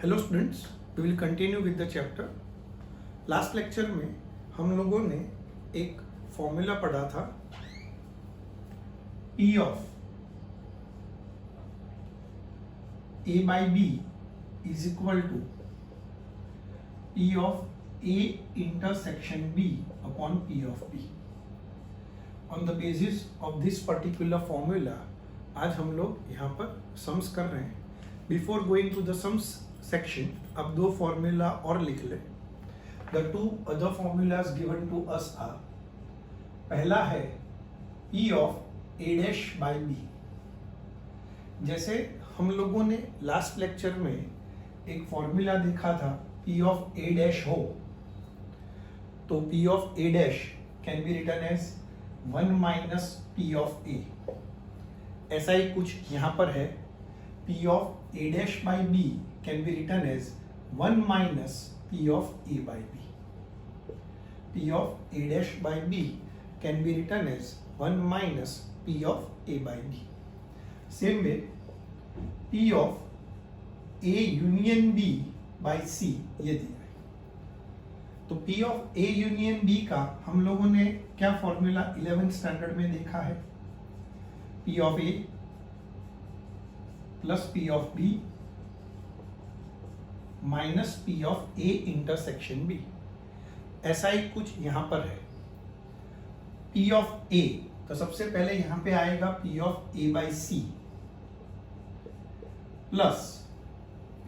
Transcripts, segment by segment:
Hello students, we will continue with the chapter. Last lecture में हम लोगों ने एक फॉर्मूला पढ़ा था P of A by B is equal to P of A intersection B upon P of B। On the basis of this particular formula आज हम लोग यहाँ पर सम्स कर रहे हैं। Before going to the sums section अब दो फॉर्मूला और लिख ले। The two other formulas given to us are, पहला है P of A dash by B। जैसे हम लोगों ने लास्ट लेक्चर में एक फॉर्मूला देखा था P ऑफ A डैश हो, तो P of A dash can be written as 1 minus P of A। ऐसा ही कुछ यहाँ पर है, P of A dash by B can be written as 1 minus P of A by B. P of A dash by B can be written as 1 minus P of A by B. Same way, P of A union B by C ये दिया है। तो P of A union B का हम लोगों ने क्या formula 11th standard में देखा है? P of A plus P of B minus P of A intersection B। ऐसा ही कुछ यहां पर है। P ऑफ A तो सबसे पहले यहां पे आएगा P of A by C plus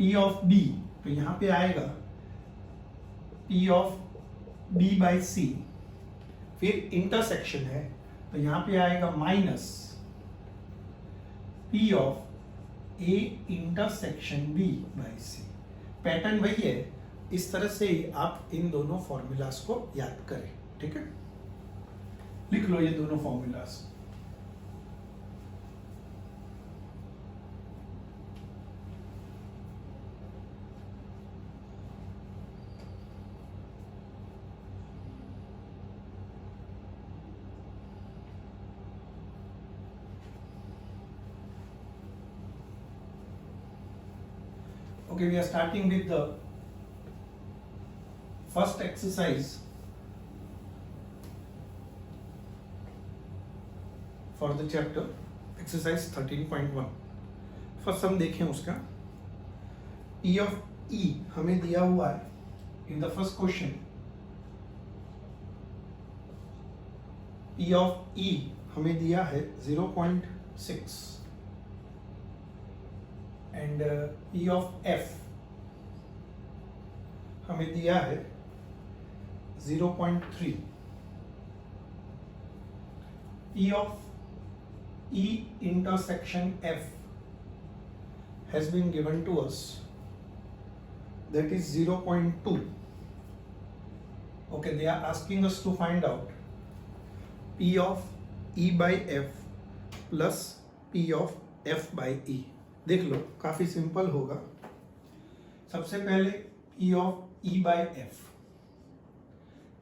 P of B, तो यहां पे आएगा P of B by C। फिर इंटरसेक्शन है तो यहां पे आएगा minus P of A intersection B by C। Pattern वही है, इस तरह से ही आप इन दोनों फॉर्मूलाज को याद करें। ठीक है, लिख लो ये दोनों formulas. Okay, we are starting with the first exercise for the chapter, exercise 13.1। First हम देखें उसका P of E हमें दिया हुआ है in the first question. P of E हमें दिया है 0.6 एंड P ऑफ F हमें दिया है 0.3। P of E intersection F has been given to us, that is 0.2. Okay, they are asking us to find out P of E by F plus P of F by E। देख लो, काफी simple होगा। सबसे पहले P of E by F,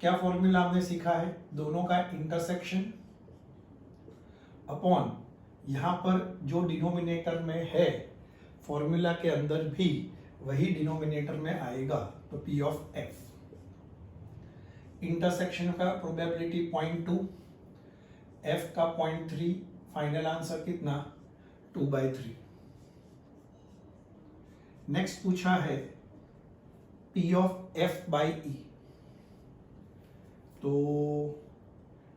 क्या formula हमने सीखा है? दोनों का इंटरसेक्शन अपॉन यहां पर जो डिनोमिनेटर में है फॉर्मूला के अंदर भी वही डिनोमिनेटर में आएगा, तो P ऑफ F। इंटरसेक्शन का प्रोबेबिलिटी 0.2, F का 0.3, फाइनल आंसर कितना? 2/3। नेक्स्ट पूछा है P of F by E, तो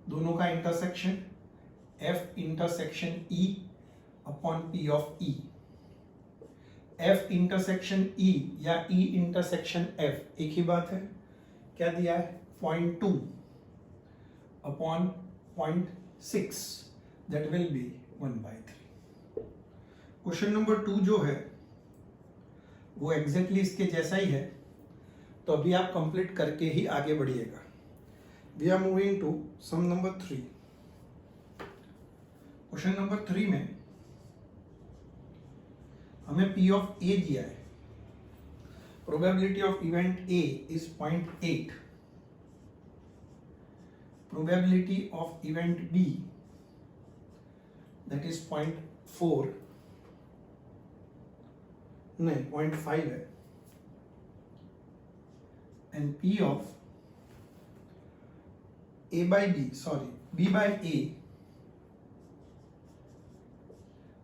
दोनों का intersection F intersection E upon P of E। F intersection E या E इंटरसेक्शन F एक ही बात है। क्या दिया है? 0.2 upon 0.6, that will B 1/3। Question number 2 जो है वो एग्जैक्टली इसके जैसा ही है, तो अभी आप कंप्लीट करके ही आगे बढ़िएगा। We are moving to sum number 3। Question number 3 में हमें P ऑफ A दिया है। Probability of event A is 0.8, probability of event B that is 0.4, नहीं 0.5 है, and P of A by B, sorry, B by A,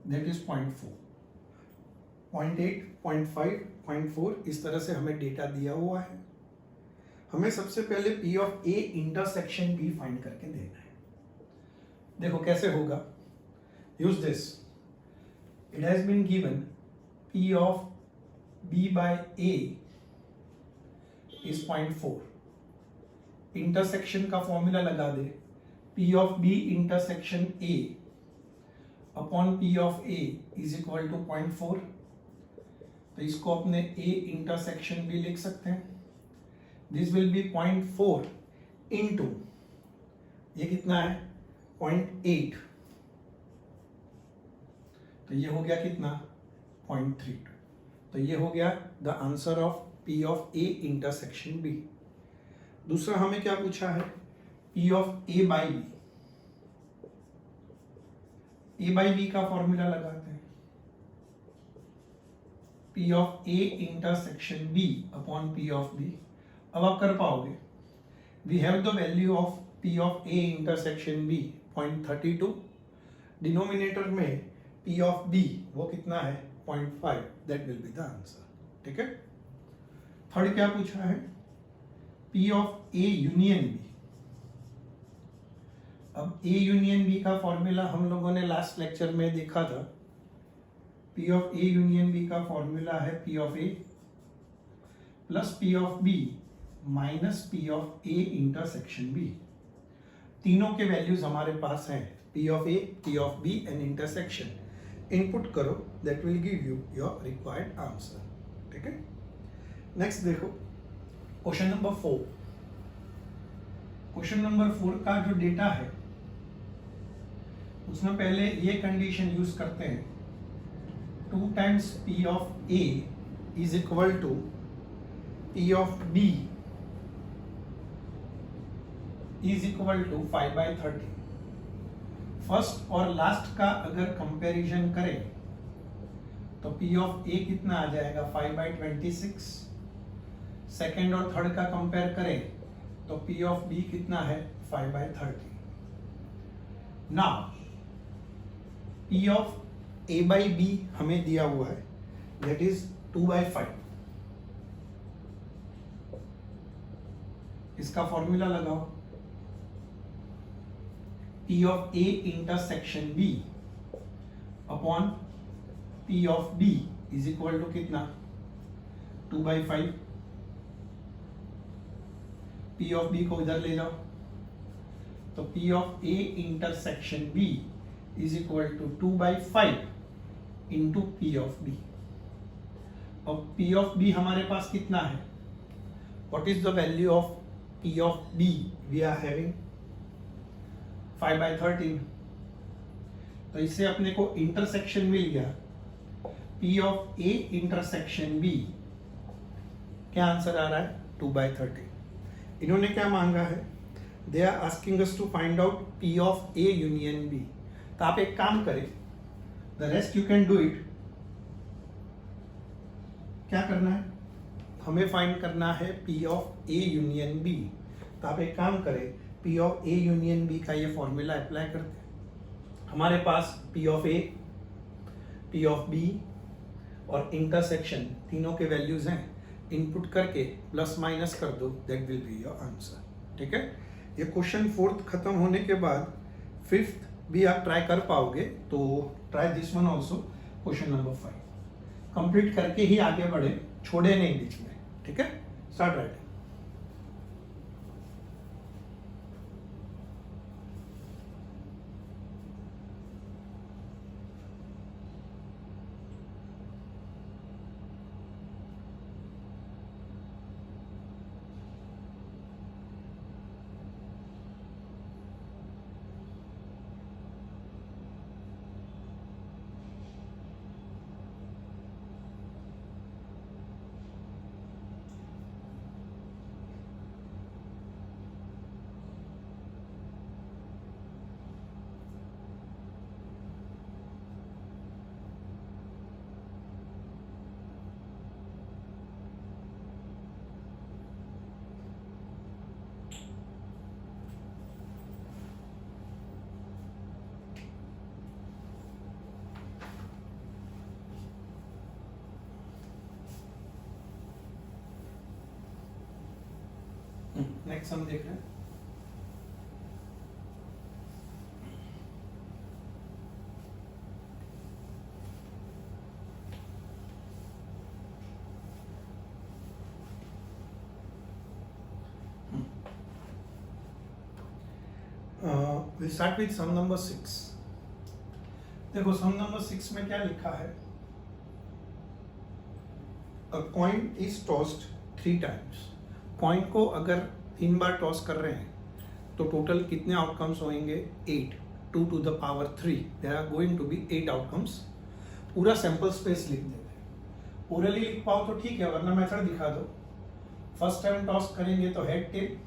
that is 0.4, 0.8, 0.5, 0.4, इस तरह से हमें डेटा दिया हुआ है. हमें सबसे पहले P of A intersection B find करके देना है. देखो कैसे होगा. Use this. It has been given P of B by A is 0.4. Intersection का फॉर्मूला लगा दे. P of B intersection A upon P of A is equal to 0.4. तो इसको अपने A इंटरसेक्शन B लिख सकते हैं. दिस विल बी 0.4 इंटू, ये कितना है 0.8, तो ये हो गया कितना 0.32. तो ये हो गया the answer of P of A intersection B. दूसरा हमें क्या पूछा है, P of A by B. A by B का फॉर्मूला लगाते हैं. P of A intersection B upon P of B. अब आप कर पाओगे. We have the value of P of A intersection B 0.32. Denominator में P of B वो कितना है 0.5. That will be the answer. ठीक है. थर्ड क्या पूछा है, P of A union B. अब A यूनियन B का फॉर्मूला हम लोगों ने लास्ट लेक्चर में देखा था. P of A union B का फॉर्मूला है P of A plus P of B minus P of A intersection B. तीनों के वैल्यूज हमारे पास हैं, P of A, P of B and intersection. Input करो, that will give you your required answer. ठीक है. Next देखो question number 4. Question number 4 का जो डेटा है उसमें पहले ये कंडीशन यूज करते हैं, 2 times P of A is equal to P of B is equal to 5/30. First और लास्ट का अगर कंपैरिजन करें तो P of A कितना आ जाएगा 5/26. सेकेंड और थर्ड का कंपेयर करें तो P of B कितना है 5/30. Now P of A by B हमें दिया हुआ है, दैट इज 2/5. इसका फॉर्मूला लगाओ. P of A intersection B upon P of B is equal to कितना 2/5. P of B को इधर ले जाओ तो P of A intersection B is equal to 2/5 into P of B. अब P of B हमारे पास कितना है, what is the value of P of B we are having 5/13. तो इससे अपने को इंटरसेक्शन मिल गया P of A intersection B. क्या आंसर आ रहा है 2/13. इन्होंने क्या मांगा है, they are asking us to find out P of A union B. तो आप एक काम करें, the rest you can do it. क्या करना है, हमें फाइंड करना है P of A union B. तो आप एक काम करें, P of A union B का ये फॉर्मूला अप्लाई करते हैं. हमारे पास P of A, P of B और इंटरसेक्शन तीनों के वैल्यूज हैं. इनपुट करके प्लस माइनस कर दो, that will be your answer. ठीक है. ये क्वेश्चन 4th खत्म होने के बाद 5th भी आप ट्राई कर पाओगे, तो try this one also. Question number 5 complete करके ही आगे बढ़े, छोड़े नहीं बीच में. ठीक है. Start writing. नेक्स्ट हम देख रहे हैं we'll start with sum number 6. देखो सम नंबर 6 में क्या लिखा है, a coin is tossed 3 times. Coin को अगर 3 बार टॉस कर रहे हैं तो टोटल कितने आउटकम्स होंगे? 8. 2 to the power 3. There are going to be 8 outcomes. पूरा सैंपल स्पेस लिख देते हैं. ओरली लिख पाओ तो ठीक है, वरना मेथड दिखा दो. फर्स्ट टाइम टॉस करेंगे तो head tail,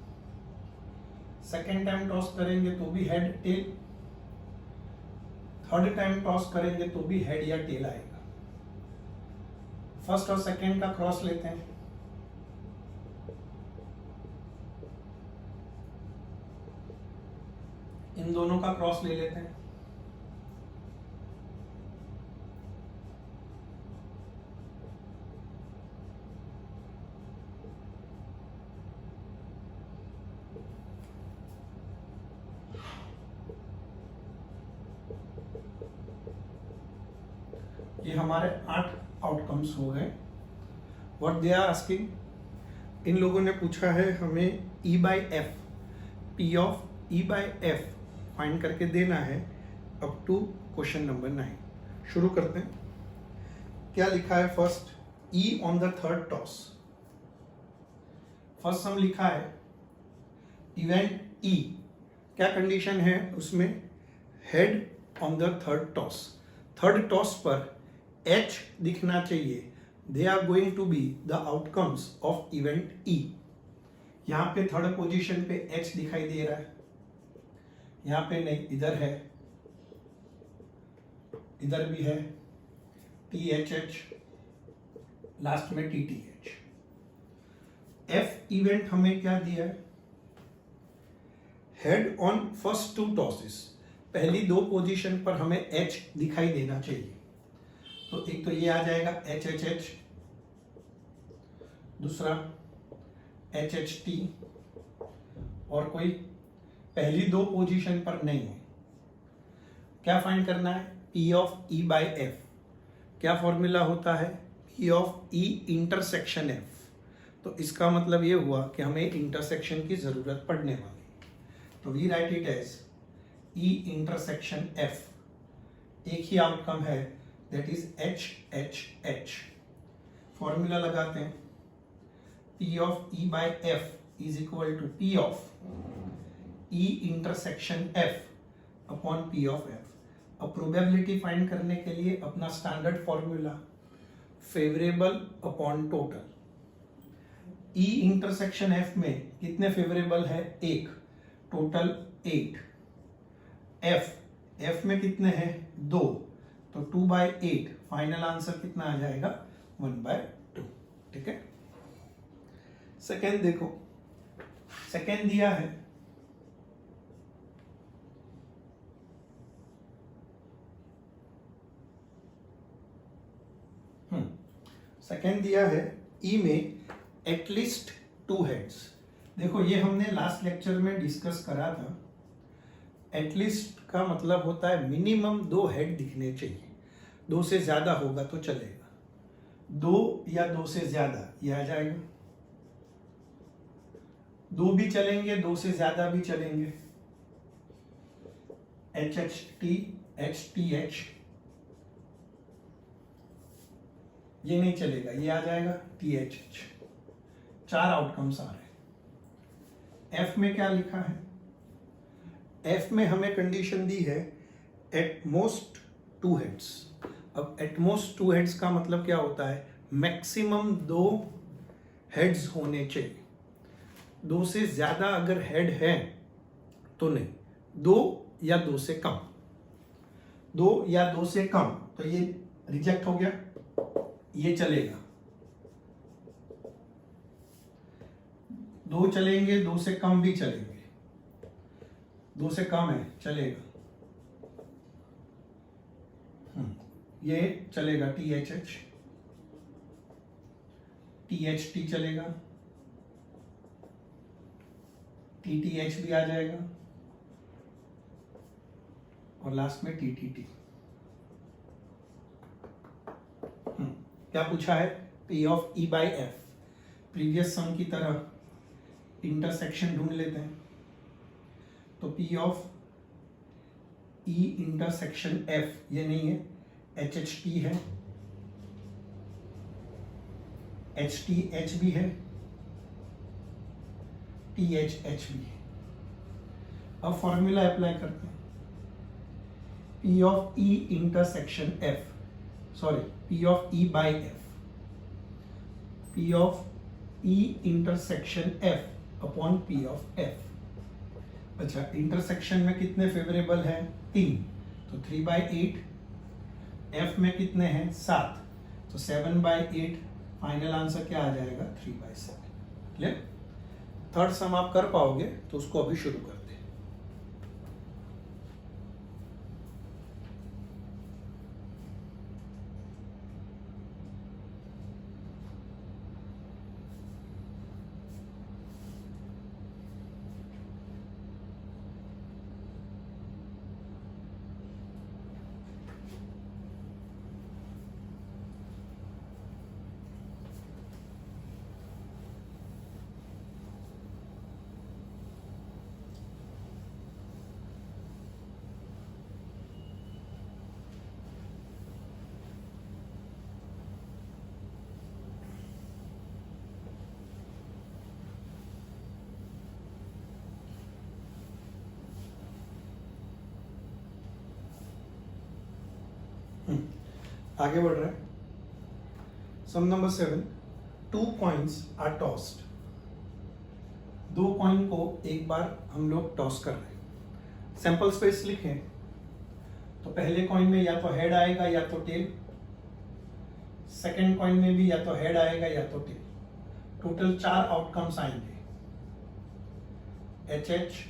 second time toss करेंगे तो भी head tail, third time toss करेंगे तो भी हेड या टेल आएगा. फर्स्ट और सेकेंड का क्रॉस लेते हैं. इन दोनों का क्रॉस ले लेते हैं. ये हमारे 8 आउटकम्स हो गए. व्हाट दे आर आस्किंग, इन लोगों ने पूछा है हमें E by F, P of E by F find करके देना है अप टू क्वेश्चन नंबर 9. शुरू करते हैं. क्या लिखा है? First E on the third toss. First sum लिखा है इवेंट E. क्या कंडीशन है उसमें? Head on the third toss. Third toss पर H दिखना चाहिए. They are going to be the outcomes of event E. यहां पे थर्ड पोजीशन पे H दिखाई दे रहा है, यहां पे नहीं, इधर है, इधर भी है, THH, लास्ट में TTH. F इवेंट हमें क्या दिया है? Head on first 2 tosses. पहली 2 पोजीशन पर हमें H दिखाई देना चाहिए. तो एक तो ये आ जाएगा HHH, दूसरा HHT, और कोई पहली 2 पोजीशन पर नहीं है. क्या फाइंड करना है? P of E by F. क्या फॉर्मूला होता है? P of E intersection F. तो इसका मतलब ये हुआ कि हमें इंटरसेक्शन की जरूरत पड़ने वाली. तो we write it as E intersection F. एक ही आउटकम है, दैट इज HHH. फॉर्मूला लगाते हैं. P of E by F is equal to P of E intersection F upon P of F. अब प्रोबेबिलिटी फाइंड करने के लिए अपना standard formula, favourable upon total. E intersection F में कितने favourable है? 1, टोटल 8. F में कितने हैं? 2, तो 2 by 8. फाइनल आंसर कितना आ जाएगा? 1 by 2. ठीक है. सेकेंड देखो, सेकेंड दिया है सेकेंड दिया है E में एटलीस्ट 2 हेड्स. देखो ये हमने लास्ट लेक्चर में डिस्कस करा था. एटलीस्ट का मतलब होता है मिनिमम 2 हेड दिखने चाहिए. 2 से ज्यादा होगा तो चलेगा. 2 या 2 से ज्यादा ये आ जाएगा. 2 भी चलेंगे, 2 से ज्यादा भी चलेंगे. HHT, HTH ये नहीं चलेगा, ये आ जाएगा THH. 4 आउटकम्स आ रहे हैं. F में क्या लिखा है? F में हमें कंडीशन दी है एट मोस्ट 2 हेड्स. अब एट मोस्ट 2 हेड्स का मतलब क्या होता है? मैक्सिमम 2 हेड्स होने चाहिए. 2 से ज्यादा अगर हेड है तो नहीं. 2 या 2 से कम, 2 या 2 से कम, तो ये रिजेक्ट हो गया. ये चलेगा. 2 चलेंगे, 2 से कम भी चलेंगे. 2 से कम है, चलेगा. ये चलेगा THH, THT चलेगा, TTH भी आ जाएगा और लास्ट में TTT। क्या पूछा है? P of E by F। Previous sum की तरह इंटरसेक्शन ढूंढ लेते हैं। तो P of E intersection F ये नहीं है, HHT है, HTH भी है, THH भी है। अब फॉर्मूला अप्लाई करते हैं। P of E intersection F, sorry P of E by F, P of E intersection F upon P of F। अच्छा, इंटरसेक्शन में कितने फेवरेबल है? 3, तो 3/8। F में कितने हैं? 7, तो 7/8। फाइनल आंसर क्या आ जाएगा? 3/7। क्लियर? थर्ड सम आप कर पाओगे तो उसको अभी शुरू करते हैं। आगे बढ़ रहे हैं। Sum number 7, 2 coins are tossed. 2 coin को एक बार हम लोग टॉस कर रहे हैं। सैंपल स्पेस लिखें तो पहले कॉइन में या तो हेड आएगा या तो टेल, सेकेंड कॉइन में भी या तो हेड आएगा या तो टेल। टोटल 4 आउटकम्स आएंगे, HH,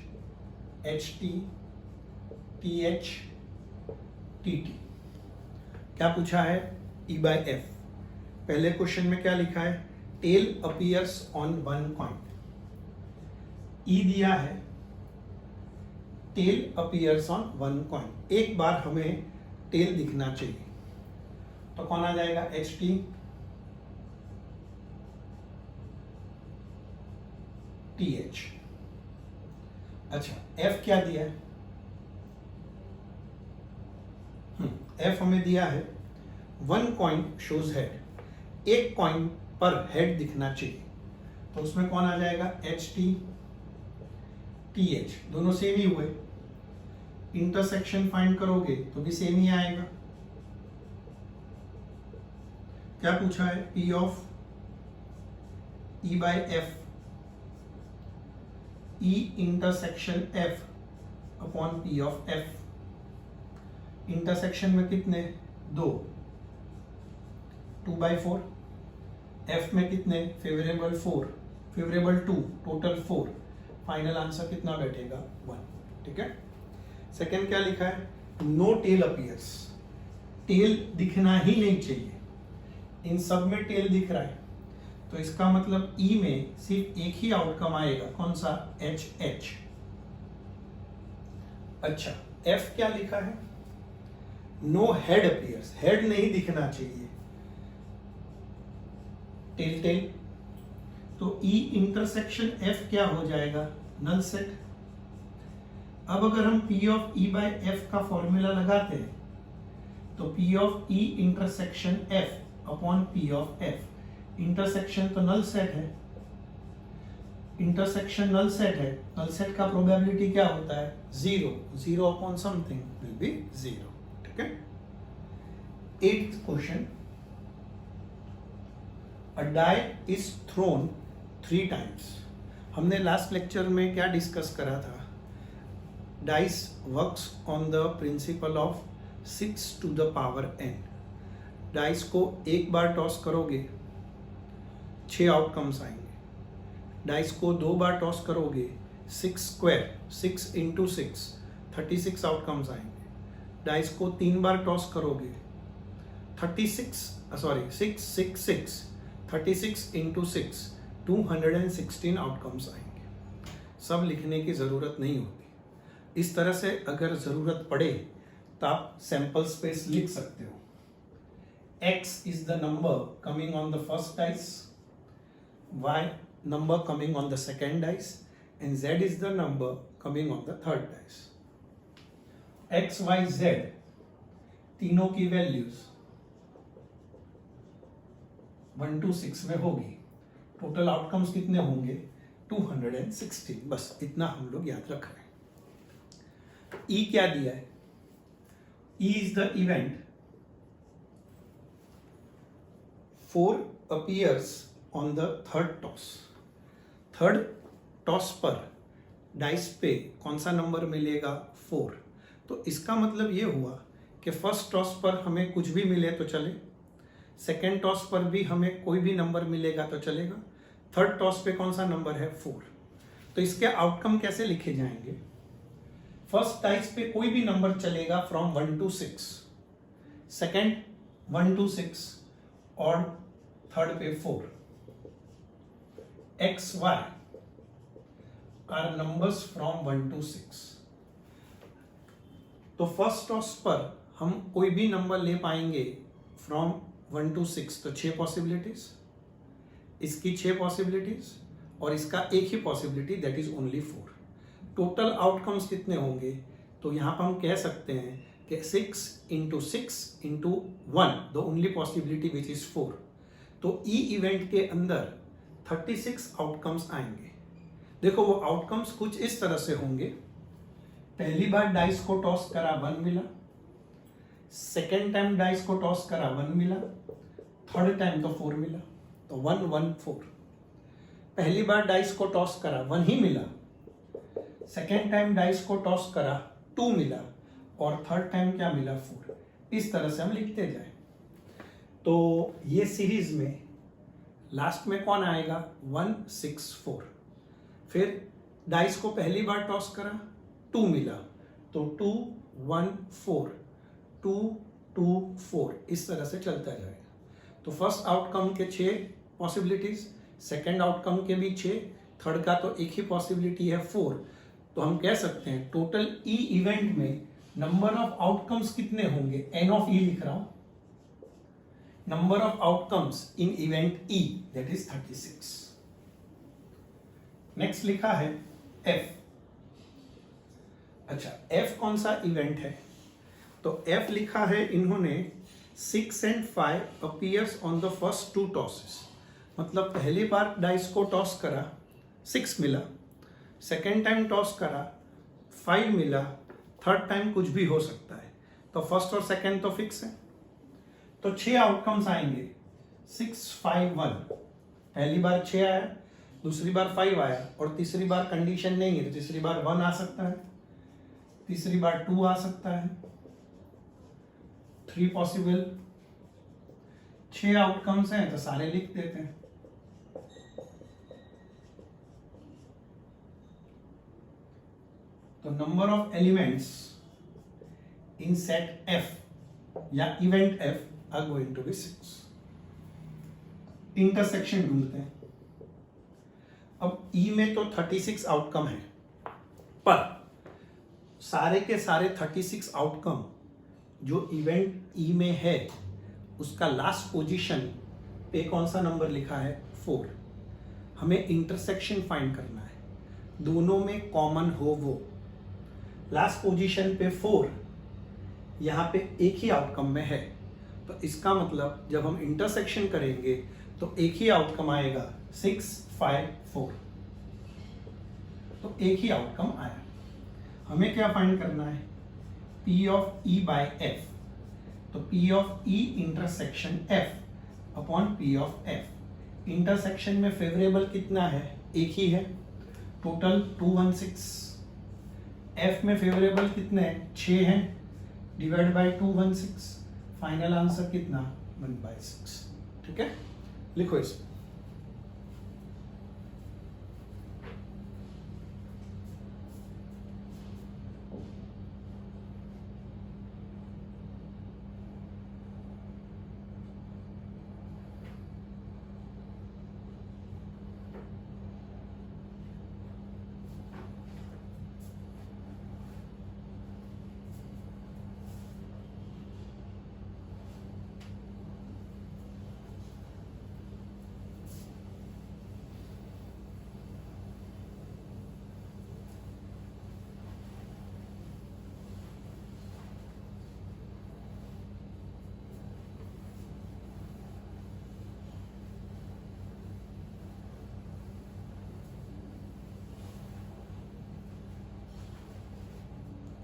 HT, TH, TT। क्या पूछा है? E by F। पहले क्वेश्चन में क्या लिखा है? Tail appears on 1 coin. E दिया है, टेल अपीयर्स ऑन 1 कॉइन। एक बार हमें टेल दिखना चाहिए, तो कौन आ जाएगा? HT, TH। अच्छा, F क्या दिया है? F हमें दिया है 1 कॉइन शोज हेड। एक कॉइन पर हेड दिखना चाहिए, तो उसमें कौन आ जाएगा? HT, TH। दोनों सेम ही हुए। इंटरसेक्शन फाइंड करोगे तो भी सेम ही आएगा। क्या पूछा है? P of E by F, E intersection F upon P of F। Intersection में कितने? 2, 2/4। F में कितने? Favourable 4, favourable 2, total 4। Final answer कितना बैठेगा? 1। ठीक है। सेकेंड क्या लिखा है? No tell appears. टेल दिखना ही नहीं चाहिए। इन सब में टेल दिख रहा है, तो इसका मतलब E में सिर्फ एक ही आउटकम आएगा। कौन सा? HH। अच्छा, F क्या लिखा है? No head appears. हेड नहीं दिखना चाहिए। टेल टेल, तो E इंटरसेक्शन F क्या हो जाएगा? Null set. अब अगर हम P of E by F का फॉर्मूला लगाते हैं तो P of E intersection F upon P of F। Intersection तो नल सेट है, इंटरसेक्शन नल सेट है। नल सेट का प्रोबेबिलिटी क्या होता है? 0। 0 अपॉन समथिंग विल बी 0। ठीक है। 8th question, a die is thrown 3 times. हमने लास्ट लेक्चर में क्या डिस्कस करा था? Dice works on the principle of 6 to the power n। Dice को एक बार टॉस करोगे 6 आउटकम्स आएंगे। डाइस को 2 बार टॉस करोगे 6 स्क्वायर, 6 into 6, 36 आउटकम्स आएंगे। डाइस को 3 बार टॉस करोगे 6 6 6, 36 into 6, 216 आउटकम्स आएंगे। सब लिखने की ज़रूरत नहीं होती। इस तरह से अगर ज़रूरत पड़े तो आप सैंपल स्पेस लिख सकते हो। x is the number coming on the first dice, y number coming on the second dice, and z is the number coming on the third dice. x, y, z तीनों की values 1 to 6 में होगी। Total outcomes कितने होंगे? 216। बस इतना हम लोग याद रख रहे हैं। ई क्या दिया है? E is the event 4 appears on the third toss। Third toss पर डाइस पे कौन सा नंबर मिलेगा? 4। तो इसका मतलब ये हुआ कि फर्स्ट टॉस पर हमें कुछ भी मिले तो चले, सेकेंड टॉस पर भी हमें कोई भी नंबर मिलेगा तो चलेगा, थर्ड टॉस पे कौन सा नंबर है? 4। तो इसके आउटकम कैसे लिखे जाएंगे? फर्स्ट डाइस पे कोई भी नंबर चलेगा फ्रॉम 1 to 6, सेकेंड 1 to 6 और थर्ड पे 4। X y are numbers from 1 to 6। तो फर्स्ट टॉस पर हम कोई भी नंबर ले पाएंगे फ्रॉम 1 to 6, तो 6 पॉसिबिलिटीज, इसकी 6 पॉसिबिलिटीज और इसका एक ही possibility, that is only 4। Total outcomes कितने होंगे? तो यहां पर हम कह सकते हैं कि 6 into 6 into 1, the only possibility which is 4। तो ई इवेंट के अंदर 36 आउटकम्स आएंगे। देखो वो आउटकम्स कुछ इस तरह से होंगे। पहली बार डाइस को टॉस करा 1 मिला, सेकेंड टाइम डाइस को टॉस करा 1 मिला, थर्ड टाइम तो 4 मिला, तो 1 1 4। पहली बार डाइस को टॉस करा 1 ही मिला, सेकेंड टाइम डाइस को टॉस करा 2 मिला और थर्ड टाइम क्या मिला? 4। इस तरह से हम लिखते जाए। तो ये सीरीज में लास्ट में कौन आएगा? 1 6 4। फिर डाइस को पहली बार टॉस करा 2 मिला, तो 2 1 4 2 2 4, इस तरह से चलता जाएगा। तो फर्स्ट आउटकम के 6 पॉसिबिलिटीज, सेकेंड आउटकम के भी 6, थर्ड का तो एक ही पॉसिबिलिटी है 4। तो हम कह सकते हैं टोटल ई इवेंट में नंबर ऑफ आउटकम्स कितने होंगे? एन ऑफ ई लिख रहा हूं, number of outcomes in event E, that is 36। Next लिखा है एफ। अच्छा, एफ कौन सा इवेंट है? तो एफ लिखा है इन्होंने 6 and 5 appears on the first 2 tosses। मतलब पहली बार डाइस को टॉस करा 6 मिला, सेकेंड टाइम टॉस करा 5 मिला, थर्ड टाइम कुछ भी हो सकता है। तो फर्स्ट और सेकेंड तो फिक्स है। तो 6 आउटकम्स आएंगे 6 5 1। पहली बार 6 आया, दूसरी बार 5 आया और तीसरी बार कंडीशन नहीं है तो तीसरी बार 1 आ सकता है, तीसरी बार 2 आ सकता है। 3 पॉसिबल, 6 आउटकम्स हैं तो सारे लिख देते हैं। तो number of elements in set F या event F are going to be 6। Intersection ढूंढते हैं। अब ई में तो 36 आउटकम है, पर सारे के सारे 36 आउटकम जो इवेंट ई में है उसका लास्ट पोजीशन पे कौन सा नंबर लिखा है? 4। हमें इंटरसेक्शन फाइंड करना है, दोनों में कॉमन हो वो। लास्ट पोजीशन पे 4, यहाँ पे एक ही आउटकम में है, तो इसका मतलब जब हम इंटरसेक्शन करेंगे तो एक ही आउटकम आएगा 6 5 4। तो एक ही आउटकम आया। हमें क्या फाइंड करना है? P of E by F। तो P of E intersection F upon P of F। Intersection में फेवरेबल कितना है? एक ही है, टोटल 216। F में फेवरेबल कितने हैं? 6 हैं, डिवाइड बाय 216। फाइनल आंसर कितना? 1/6। ठीक है, लिखो इसको।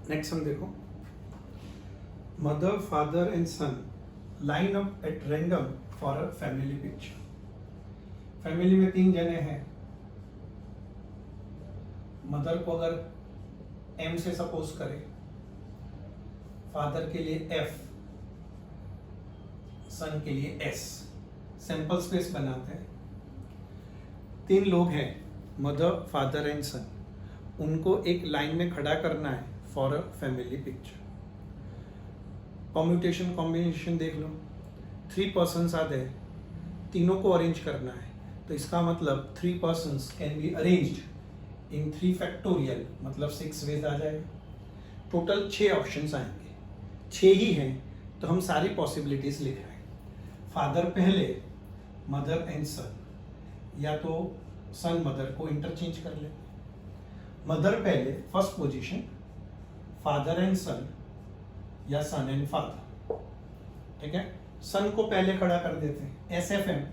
नेक्स्ट हम देखो, mother father and son line up at random for a family picture. Family में 3 जने हैं, मदर को अगर एम से सपोज करें, फादर के लिए एफ, सन के लिए एस, सैंपल स्पेस बनाते हैं। 3 लोग हैं, मदर फादर एंड सन, उनको एक लाइन में खड़ा करना है for a family picture. Permutation combination देख लो, 3 पर्सन्स आते हैं, तीनों को अरेंज करना है, तो इसका मतलब 3 persons can be arranged in 3 factorial, मतलब 6 वेज आ जाएगा। टोटल 6 ऑप्शंस आएंगे, 6 ही हैं तो हम सारी पॉसिबिलिटीज लिख रहे हैं। फादर पहले, मदर एंड सन, या तो सन मदर को इंटरचेंज कर ले, मदर पहले फर्स्ट पोजीशन, फादर एंड सन, या सन एंड फादर। ठीक है, सन को पहले खड़ा कर देते हैं, एस एफ एम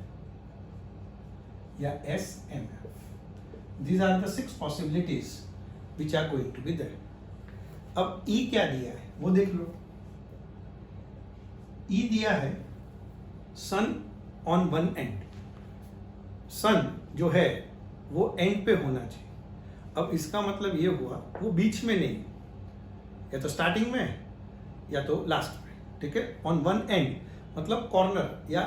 या S M F. These are the 6 possibilities which are going to be there. अब ई क्या दिया है वो देख लो। ई दिया है सन ऑन वन एंड, सन जो है वो एंड पे होना चाहिए। अब इसका मतलब ये हुआ वो बीच में नहीं, या तो स्टार्टिंग में या तो लास्ट में। ठीक है, ऑन वन एंड मतलब कॉर्नर, या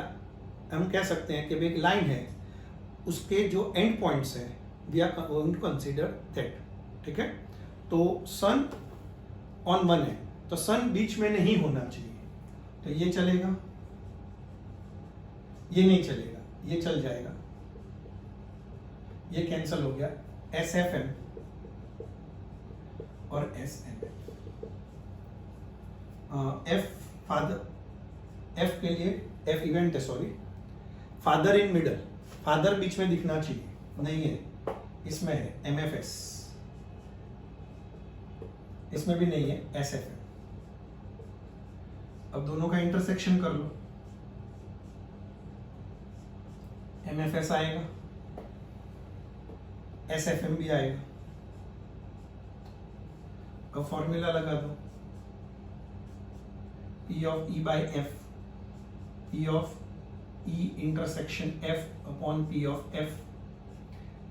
हम कह सकते हैं कि एक लाइन है, उसके जो एंड पॉइंट्स हैं we are going to consider that. ठीक है, तो सन ऑन वन एंड, तो सन बीच में नहीं होना चाहिए, तो ये चलेगा, ये नहीं चलेगा, ये चल जाएगा, ये कैंसल हो गया, एस एफ एम और S M F father, F के लिए एफ इवेंट है, sorry, father in middle, father बीच में दिखना चाहिए, नहीं है, इसमें है एम एफ एस, इसमें भी नहीं है एस एफ एम। अब दोनों का इंटरसेक्शन कर लो, एम एफ एस आएगा, एस एफ एम भी आएगा। अब फॉर्मूला लगा दो, P of E by F, P of E intersection F upon P of F,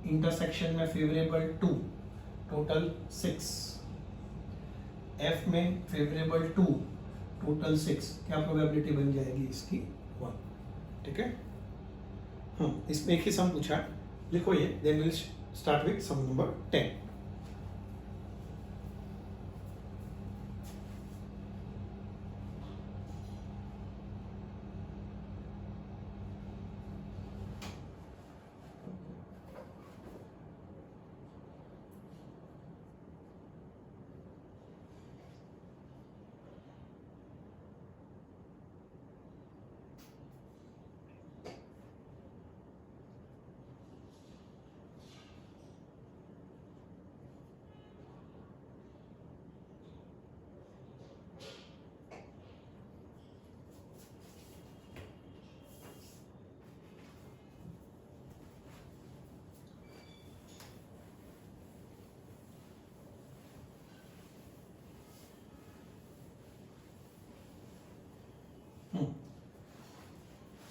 intersection में फेवरेबल 2, टोटल 6, F में फेवरेबल 2, टोटल 6, क्या प्रोबेबिलिटी बन जाएगी इसकी 1। ठीक है, इसमें एक ही सम पूछा है, लिखो ये, then will start with sum number 10।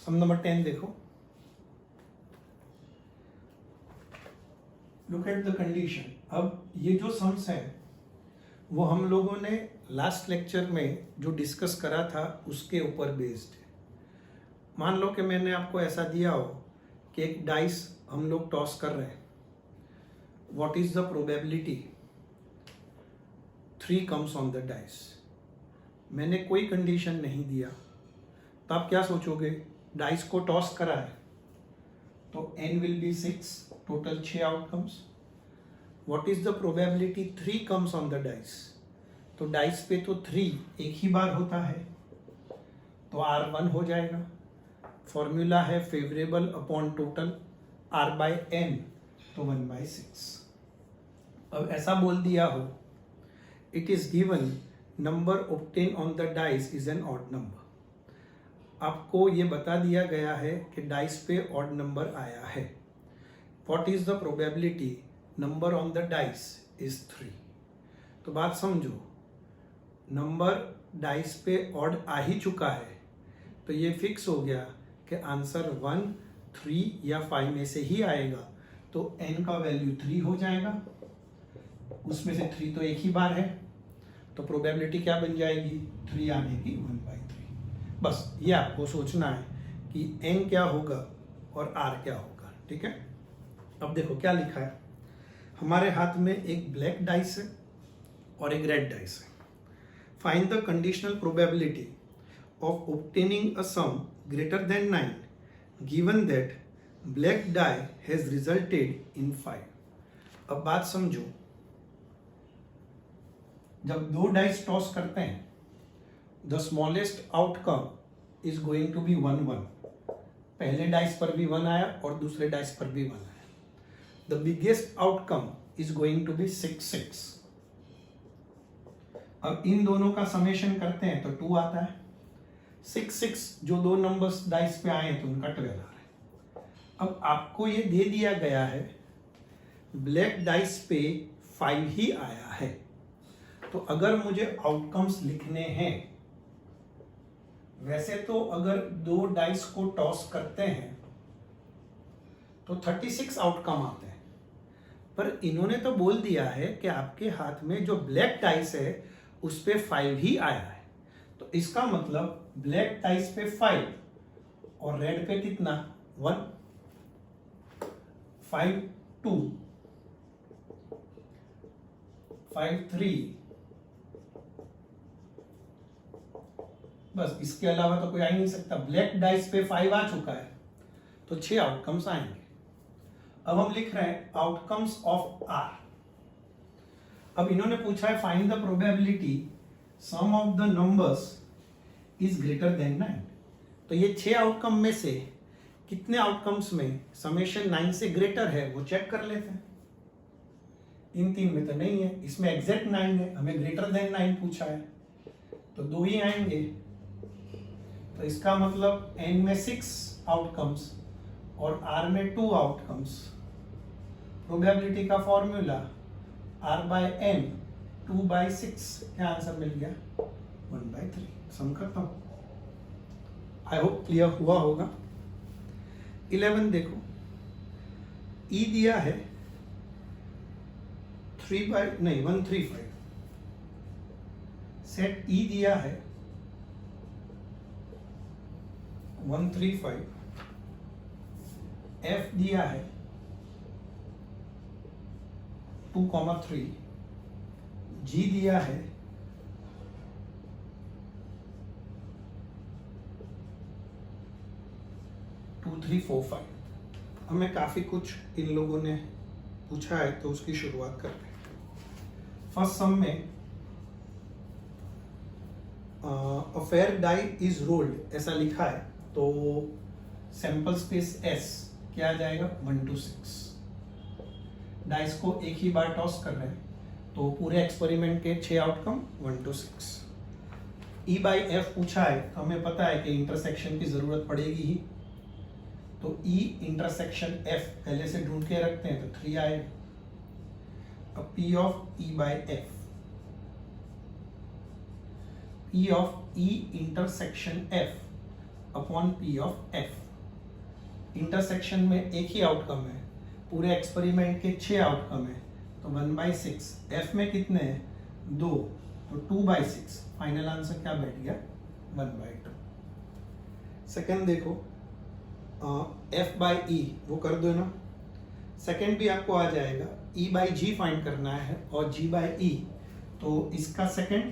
Sum number 10 देखो, लुक एट द कंडीशन। अब ये जो सम्स हैं वो हम लोगों ने लास्ट लेक्चर में जो डिस्कस करा था उसके ऊपर बेस्ड है। मान लो कि मैंने आपको ऐसा दिया हो कि एक डाइस हम लोग टॉस कर रहे हैं, what is the probability 3 comes on the dice. मैंने कोई कंडीशन नहीं दिया, तो आप क्या सोचोगे, डाइस को टॉस करा है तो n will be 6, total 6 outcomes. What is the probability 3 comes on the dice, तो डाइस पे तो 3 एक ही बार होता है, तो R1 हो जाएगा। फॉर्मूला है favourable upon total, R by n, तो 1/6। अब ऐसा बोल दिया हो, it is given number obtain on the dice is an odd number. आपको ये बता दिया गया है कि डाइस पे ऑड नंबर आया है। What is the probability number on the dice is 3। तो बात समझो, नंबर डाइस पे ऑड आ ही चुका है तो ये फिक्स हो गया कि आंसर 1, 3 या 5 में से ही आएगा, तो n का वैल्यू 3 हो जाएगा। उसमें से 3 तो एक ही बार है, तो प्रोबेबिलिटी क्या बन जाएगी, 3 आने की 1/3। बस ये आपको सोचना है कि n क्या होगा और r क्या होगा, ठीक है। अब देखो क्या लिखा है, हमारे हाथ में एक ब्लैक डाइस है और एक रेड डाइस है। Find the conditional probability of obtaining a sum greater than 9 given that black die has resulted in 5। अब बात समझो, जब दो डाइस टॉस करते हैं the smallest outcome is going to be 1, 1। पहले डाइस पर भी 1 आया और दूसरे डाइस पर भी 1 आया। The biggest outcome is going to be 6, 6। अब इन दोनों का समेशन करते हैं तो 2 आता है। 6, 6 जो दो नंबर्स डाइस पे आए हैं तो उनका 12 आ रहा है। अब आपको ये दे दिया गया है ब्लैक डाइस पे 5 ही आया है, तो अगर मुझे आउटकम्स लिखने हैं, वैसे तो अगर दो डाइस को टॉस करते हैं तो 36 आउटकम आते हैं, पर इन्होंने तो बोल दिया है कि आपके हाथ में जो ब्लैक डाइस है उस पे 5 ही आया है, तो इसका मतलब ब्लैक डाइस पे 5 और रेड पे कितना 1, 5, 2, 5, 3। बस इसके अलावा तो कोई आ ही नहीं सकता। ब्लैक डाइस पे 5 आ चुका है तो 6 आउटकम्स आएंगे। अब हम लिख रहे हैं आउटकम्स ऑफ आर। अब इन्होंने पूछा है find the probability sum of the numbers is greater than 9। तो ये 6 आउटकम में से कितने आउटकम्स में समेशन 9 से ग्रेटर है वो चेक कर लेते हैं। इन 3 में तो नहीं है, इसमें एग्जैक्ट 9 है, हमें ग्रेटर देन 9 पूछा है तो 2 ही आएंगे। तो इसका मतलब n में 6 आउटकम्स और r में 2 आउटकम्स। प्रोबेबिलिटी का फॉर्मूला r/n 2/6, क्या आंसर मिल गया 1/3। सम करता हूं, आई होप क्लियर हुआ होगा। 11 देखो, e दिया है 135, सेट e दिया है 135, f दिया है 2,3, g दिया है 2, 3, 4, 5। हमें काफी कुछ इन लोगों ने पूछा है तो उसकी शुरुआत करते हैं। फर्स्ट सम में a fair die is rolled ऐसा लिखा है, तो सैंपल स्पेस S क्या आ जाएगा 1 to 6। डाइस को एक ही बार टॉस कर रहे हैं तो पूरे एक्सपेरिमेंट के 6 आउटकम 1 to 6। E/F पूछा है तो हमें पता है कि इंटरसेक्शन की जरूरत पड़ेगी ही, तो E इंटरसेक्शन F पहले से ढूंढ के रखते हैं तो 3 आएगा। अब P of E/F, P of E intersection F upon P of F। Intersection में एक ही आउटकम है, पूरे एक्सपेरिमेंट के 6 आउटकम है तो 1/6। F में कितने हैं 2, तो 2/6। फाइनल आंसर क्या बैठ गया 1/2। सेकंड देखो F/E वो कर दो ना, सेकंड भी आपको आ जाएगा। E/G फाइंड करना है और G/E, तो इसका सेकंड,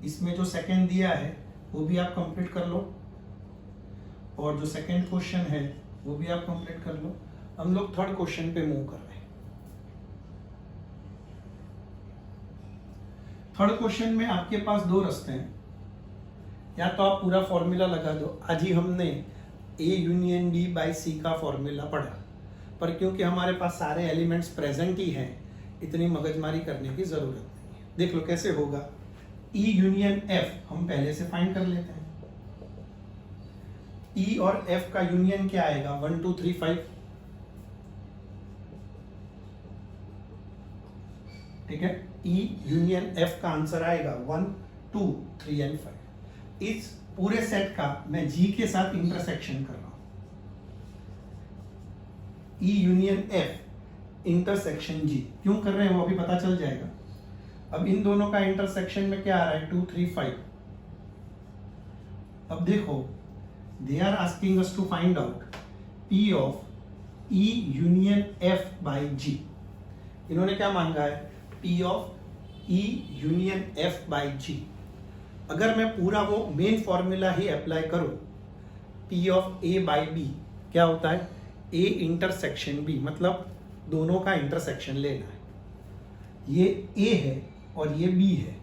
इसमें जो सेकंड दिया है वो भी आप कंप्लीट कर लो और जो सेकंड क्वेश्चन है वो भी आप कंप्लीट कर लो। हम लोग थर्ड क्वेश्चन पे मूव कर रहे हैं। थर्ड क्वेश्चन में आपके पास 2 रास्ते हैं, या तो आप पूरा फॉर्मूला लगा दो। आज ही हमने A यूनियन B/C का फॉर्मूला पढ़ा, पर क्योंकि हमारे पास सारे एलिमेंट्स प्रेजेंट ही हैं इतनी मगजमारी करने की जरूरत नहीं है। देख लो कैसे होगा। E यूनियन F हम पहले से फाइंड कर लेते हैं। E और F का यूनियन क्या आएगा 1, 2, 3, 5। ठीक है। E यूनियन F का आंसर आएगा 1, 2, 3 एंड 5। इस पूरे सेट का मैं G के साथ इंटरसेक्शन कर रहा हूं। E union F intersection G क्यों कर रहे हैं वो अभी पता चल जाएगा। अब इन दोनों का इंटरसेक्शन में क्या आ रहा है, 2, 3, 5। अब देखो, they are asking us to find out P of E union F by G। इन्होंने क्या मांगा है, P of E union F by G। अगर मैं पूरा वो मेन फॉर्मूला ही अप्लाई करूं, P of A by B क्या होता है, A इंटरसेक्शन B, मतलब दोनों का इंटरसेक्शन लेना है। ये A है और ये B है,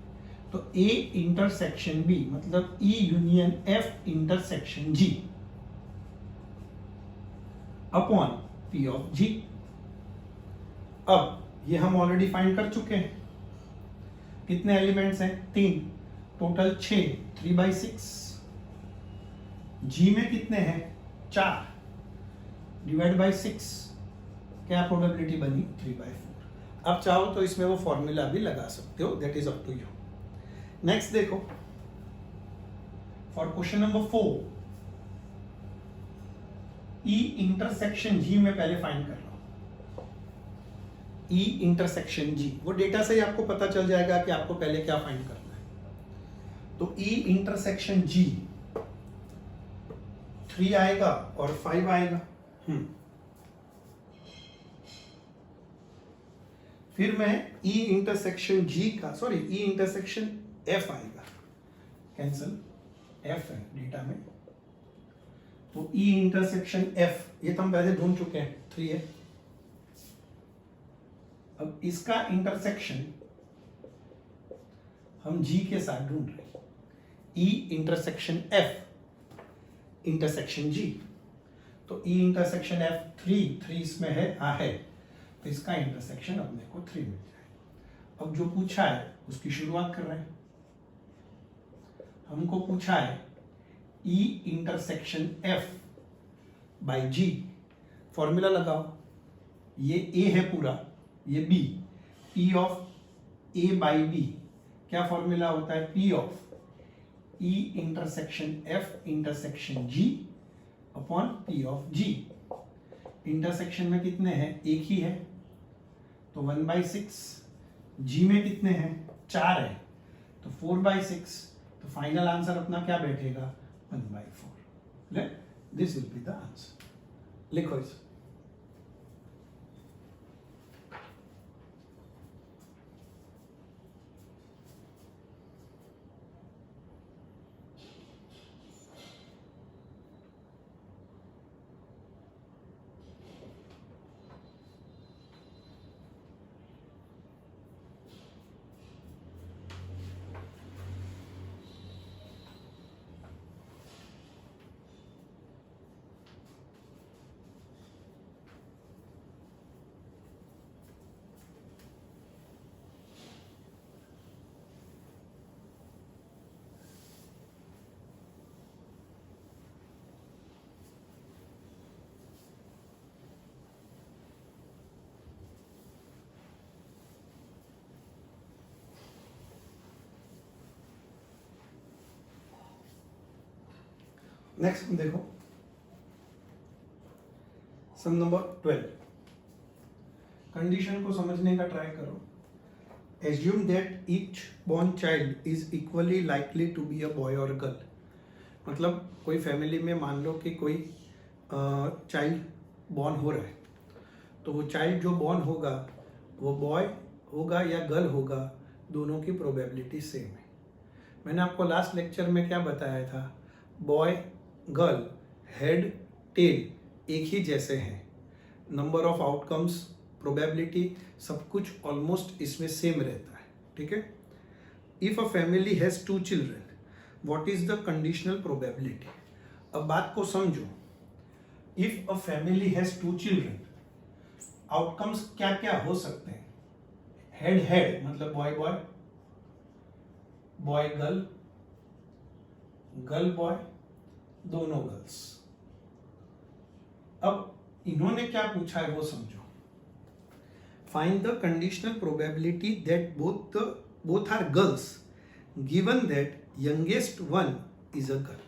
तो A इंटरसेक्शन B मतलब E union F intersection G upon P of G। अब ये हम ऑलरेडी फाइंड कर चुके हैं। कितने एलिमेंट्स हैं, 3, टोटल 6, 3/6। G में कितने हैं, 4, डिवाइड बाई 6, क्या प्रोबेबिलिटी बनी, 3/4। अब चाहो तो इसमें वो फॉर्मूला भी लगा सकते हो, that is up to you. Next देखो, for question number 4, E intersection G में पहले फाइंड कर रहा हूं। E इंटरसेक्शन G, वो डेटा से ही आपको पता चल जाएगा कि आपको पहले क्या फाइंड करना है। तो E इंटरसेक्शन G 3 आएगा और 5 आएगा। फिर मैं E इंटरसेक्शन G का, सॉरी E इंटरसेक्शन F आएगा, कैंसल, F है डेटा में, तो E इंटरसेक्शन F ये तो हम पहले ढूंढ चुके हैं, 3 है। अब इसका इंटरसेक्शन हम G के साथ ढूंढ रहे हैं, E intersection F intersection G, तो E इंटरसेक्शन F 3 इसमें है, तो इसका इंटरसेक्शन अपने को 3 मिल जाए। अब जो पूछा है उसकी शुरुआत कर रहे हैं। हमको पूछा है E intersection F by G, formula लगाओ। ये A है पूरा, ये B, P of A by B क्या फॉर्मूला होता है, P of E intersection F intersection G upon P of G। Intersection में कितने हैं, एक ही है, तो 1/6। G में कितने हैं, 4 है, तो 4/6। तो फाइनल आंसर अपना क्या बैठेगा, 1/4। This will be the answer. लिखो इस नेक्स्ट देखो, सम नंबर 12। कंडीशन को समझने का ट्राई करो। Assume that each born child is equally likely to be a boy और गर्ल। मतलब कोई फैमिली में मान लो कि कोई चाइल्ड बॉर्न हो रहा है, तो वो चाइल्ड जो बॉर्न होगा वो बॉय होगा या गर्ल होगा, दोनों की प्रोबेबिलिटी सेम है। मैंने आपको लास्ट लेक्चर में क्या बताया था, बॉय गर्ल हेड टेल एक ही जैसे हैं, नंबर ऑफ आउटकम्स, प्रोबेबिलिटी, सब कुछ ऑलमोस्ट इसमें सेम रहता है, ठीक है। If a family has 2 children, what is the conditional probability. अब बात को समझो, if a family has 2 children, outcomes क्या क्या हो सकते हैं, हेड हेड मतलब boy boy, boy girl, girl boy, दोनों गर्ल्स। अब इन्होंने क्या पूछा है वो समझो। find the conditional probability that both are girls given that youngest one is a girl.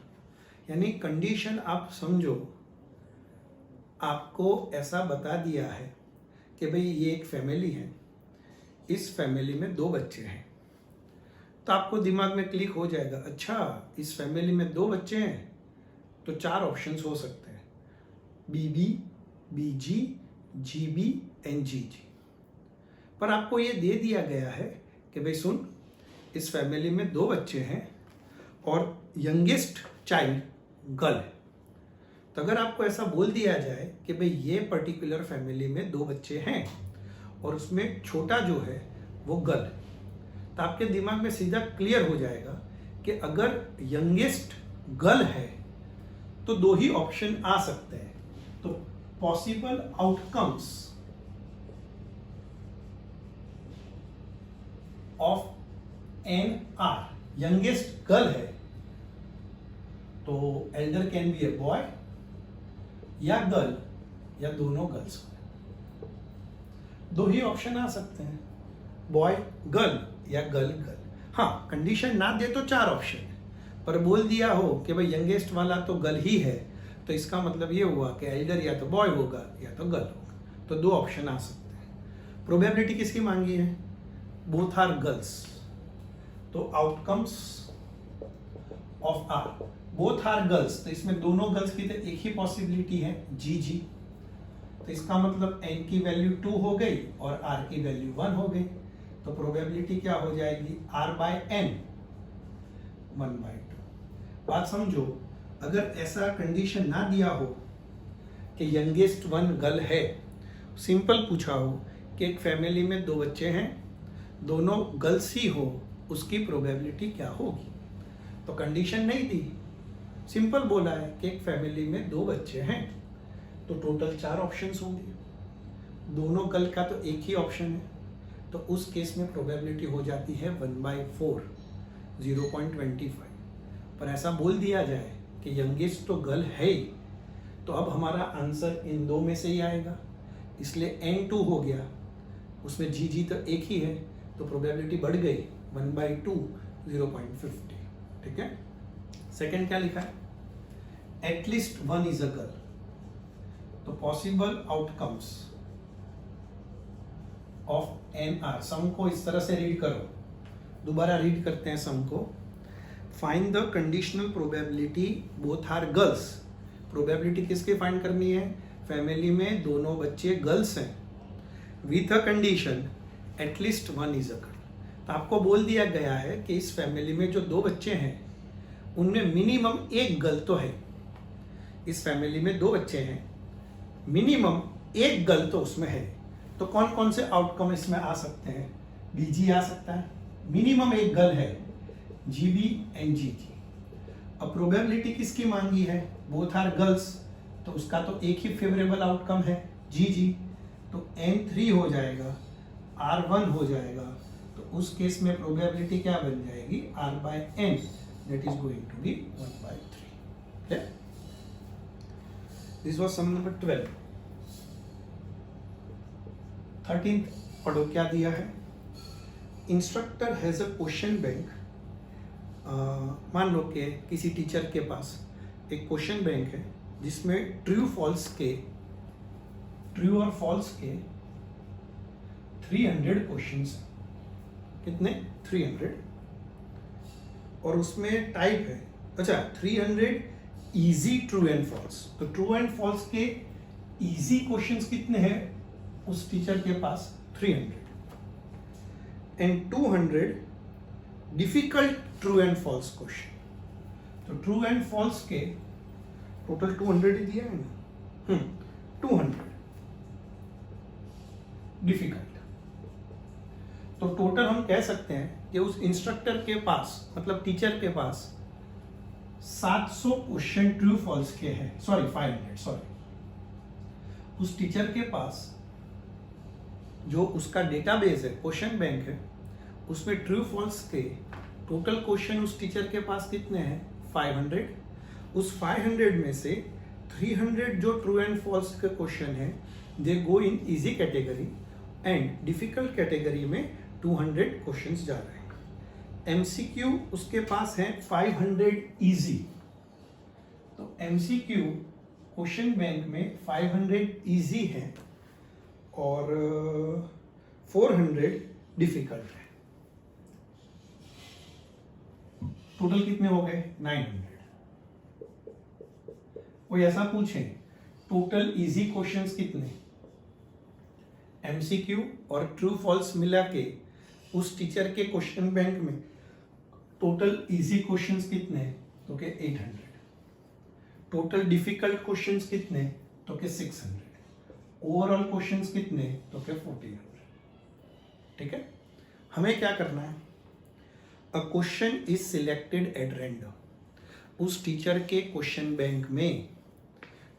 यानी कंडीशन आप समझो, आपको ऐसा बता दिया है कि भाई ये एक फैमिली है, इस फैमिली में 2 बच्चे हैं, तो आपको दिमाग में क्लिक हो जाएगा, अच्छा इस फैमिली में 2 बच्चे हैं तो 4 ऑप्शंस हो सकते हैं, बीबी, बीजी, जीबी एंड जीजी। पर आपको ये दे दिया गया है कि भाई सुन, इस फैमिली में 2 बच्चे हैं और यंगेस्ट चाइल्ड गर्ल है। तो अगर आपको ऐसा बोल दिया जाए कि भाई ये पर्टिकुलर फैमिली में 2 बच्चे हैं और उसमें छोटा जो है वो गर्ल है, तो आपके दिमाग में सीधा क्लियर हो जाएगा कि अगर यंगेस्ट गर्ल है तो 2 ही ऑप्शन आ सकते हैं। तो possible outcomes of N R, youngest girl है तो elder can be a boy या गर्ल या दोनों गर्ल्स। 2 ही ऑप्शन आ सकते हैं, बॉय गर्ल या गर्ल गर्ल। हाँ, कंडीशन ना दे तो 4 ऑप्शन है, पर बोल दिया हो कि भाई यंगेस्ट वाला तो गर्ल ही है, तो इसका मतलब ये हुआ कि एल्डर या तो बॉय होगा या तो गर्ल होगा, तो 2 ऑप्शन आ सकते हैं। प्रोबेबिलिटी किसकी मांगी है? बोथ आर गर्ल्स, तो outcomes of R both are girls, तो इसमें दोनों गर्ल्स की तो एक ही पॉसिबिलिटी है, जी जी, तो इसका मतलब n की वैल्यू 2 हो गई और r की वैल्यू 1 हो गई, तो प्रोबेबिलिटी क्या हो जाएगी? r by n 1/2। बात समझो, अगर ऐसा कंडीशन ना दिया हो कि यंगेस्ट वन गर्ल है, सिंपल पूछा हो कि एक फैमिली में 2 बच्चे हैं, दोनों गर्ल्स ही हो, उसकी प्रोबेबिलिटी क्या होगी? तो कंडीशन नहीं दी, सिंपल बोला है कि एक फैमिली में 2 बच्चे हैं तो टोटल 4 ऑप्शंस होंगे, दोनों गर्ल का तो एक ही ऑप्शन है, तो उस केस में प्रोबेबिलिटी हो जाती है 1/4, 0.25। पर ऐसा बोल दिया जाए कि यंगेस्ट तो गर्ल है ही, तो अब हमारा आंसर इन 2 में से ही आएगा, इसलिए n2 हो गया, उसमें जी तो एक ही है, तो प्रोबेबिलिटी बढ़ गई 1/2, 0.50। ठीक है। सेकंड क्या लिखा है? एटलीस्ट 1 इज अ गर्ल, तो possible outcomes of N are, sum को इस तरह से रीड करो, दोबारा रीड करते हैं सम को। Find the conditional probability both are girls, probability किसकी फाइंड करनी है? फैमिली में दोनों बच्चे गर्ल्स हैं, with a condition at least 1 is a girl. तो आपको बोल दिया गया है कि इस फैमिली में जो 2 बच्चे हैं उनमें मिनिमम 1 गर्ल तो है, इस फैमिली में 2 बच्चे हैं, मिनिमम 1 गर्ल तो उसमें है, तो कौन कौन से आउटकम इसमें आ सकते हैं? बीजी आ सकता है, मिनिमम 1 गर्ल है, जीबी एंड जीजी। अब प्रोबेबिलिटी किसकी मांगी है? बोथ आर गर्ल्स, तो उसका तो एक ही फेवरेबल आउटकम है, जीजी, तो n3 हो जाएगा, r1 हो जाएगा, तो उस केस में प्रोबेबिलिटी क्या बन जाएगी? r by n, that is going to be 1/3। okay? This was sum number 12। 13th पढ़ो क्या दिया है? Instructor has a question bank. मान लो कि किसी टीचर के पास एक क्वेश्चन बैंक है जिसमें ट्रू और फॉल्स के 300 क्वेश्चंस हैं। कितने? 300। और उसमें टाइप है, अच्छा 300 इजी ट्रू एंड फॉल्स, तो ट्रू एंड फॉल्स के इजी क्वेश्चंस कितने हैं उस टीचर के पास? 300 and 200 difficult true and false question. तो ट्रू एंड फॉल्स के टोटल 200 ही दिया है ना, 200 डिफिकल्ट। तो टोटल हम कह सकते हैं कि उस इंस्ट्रक्टर के पास, मतलब टीचर के पास 700 क्वेश्चन ट्रू फॉल्स के हैं, 500 उस टीचर के पास जो उसका डेटाबेस है, क्वेश्चन बैंक है, उसमें ट्रू फॉल्स के टोटल क्वेश्चन उस टीचर के पास कितने हैं? 500। उस 500 में से 300 जो ट्रू एंड फॉल्स के क्वेश्चन है they go in easy category, and difficult category में 200 क्वेश्चंस जा रहे हैं। एमसीक्यू उसके पास है 500 इजी। तो एमसीक्यू क्वेश्चन बैंक में 500 इजी है और 400 डिफिकल्ट है। टोटल कितने हो गए? 900। कोई ऐसा पूछे टोटल इजी क्वेश्चंस कितने? एमसीक्यू और ट्रू फॉल्स मिला के उस टीचर के क्वेश्चन बैंक में टोटल इजी क्वेश्चंस कितने? तो के 800। टोटल डिफिकल्ट क्वेश्चंस कितने? तो के 600। ओवरऑल क्वेश्चंस कितने? तो के 1400। ठीक है, हमें क्या करना है? A question is selected at random. उस टीचर के क्वेश्चन बैंक में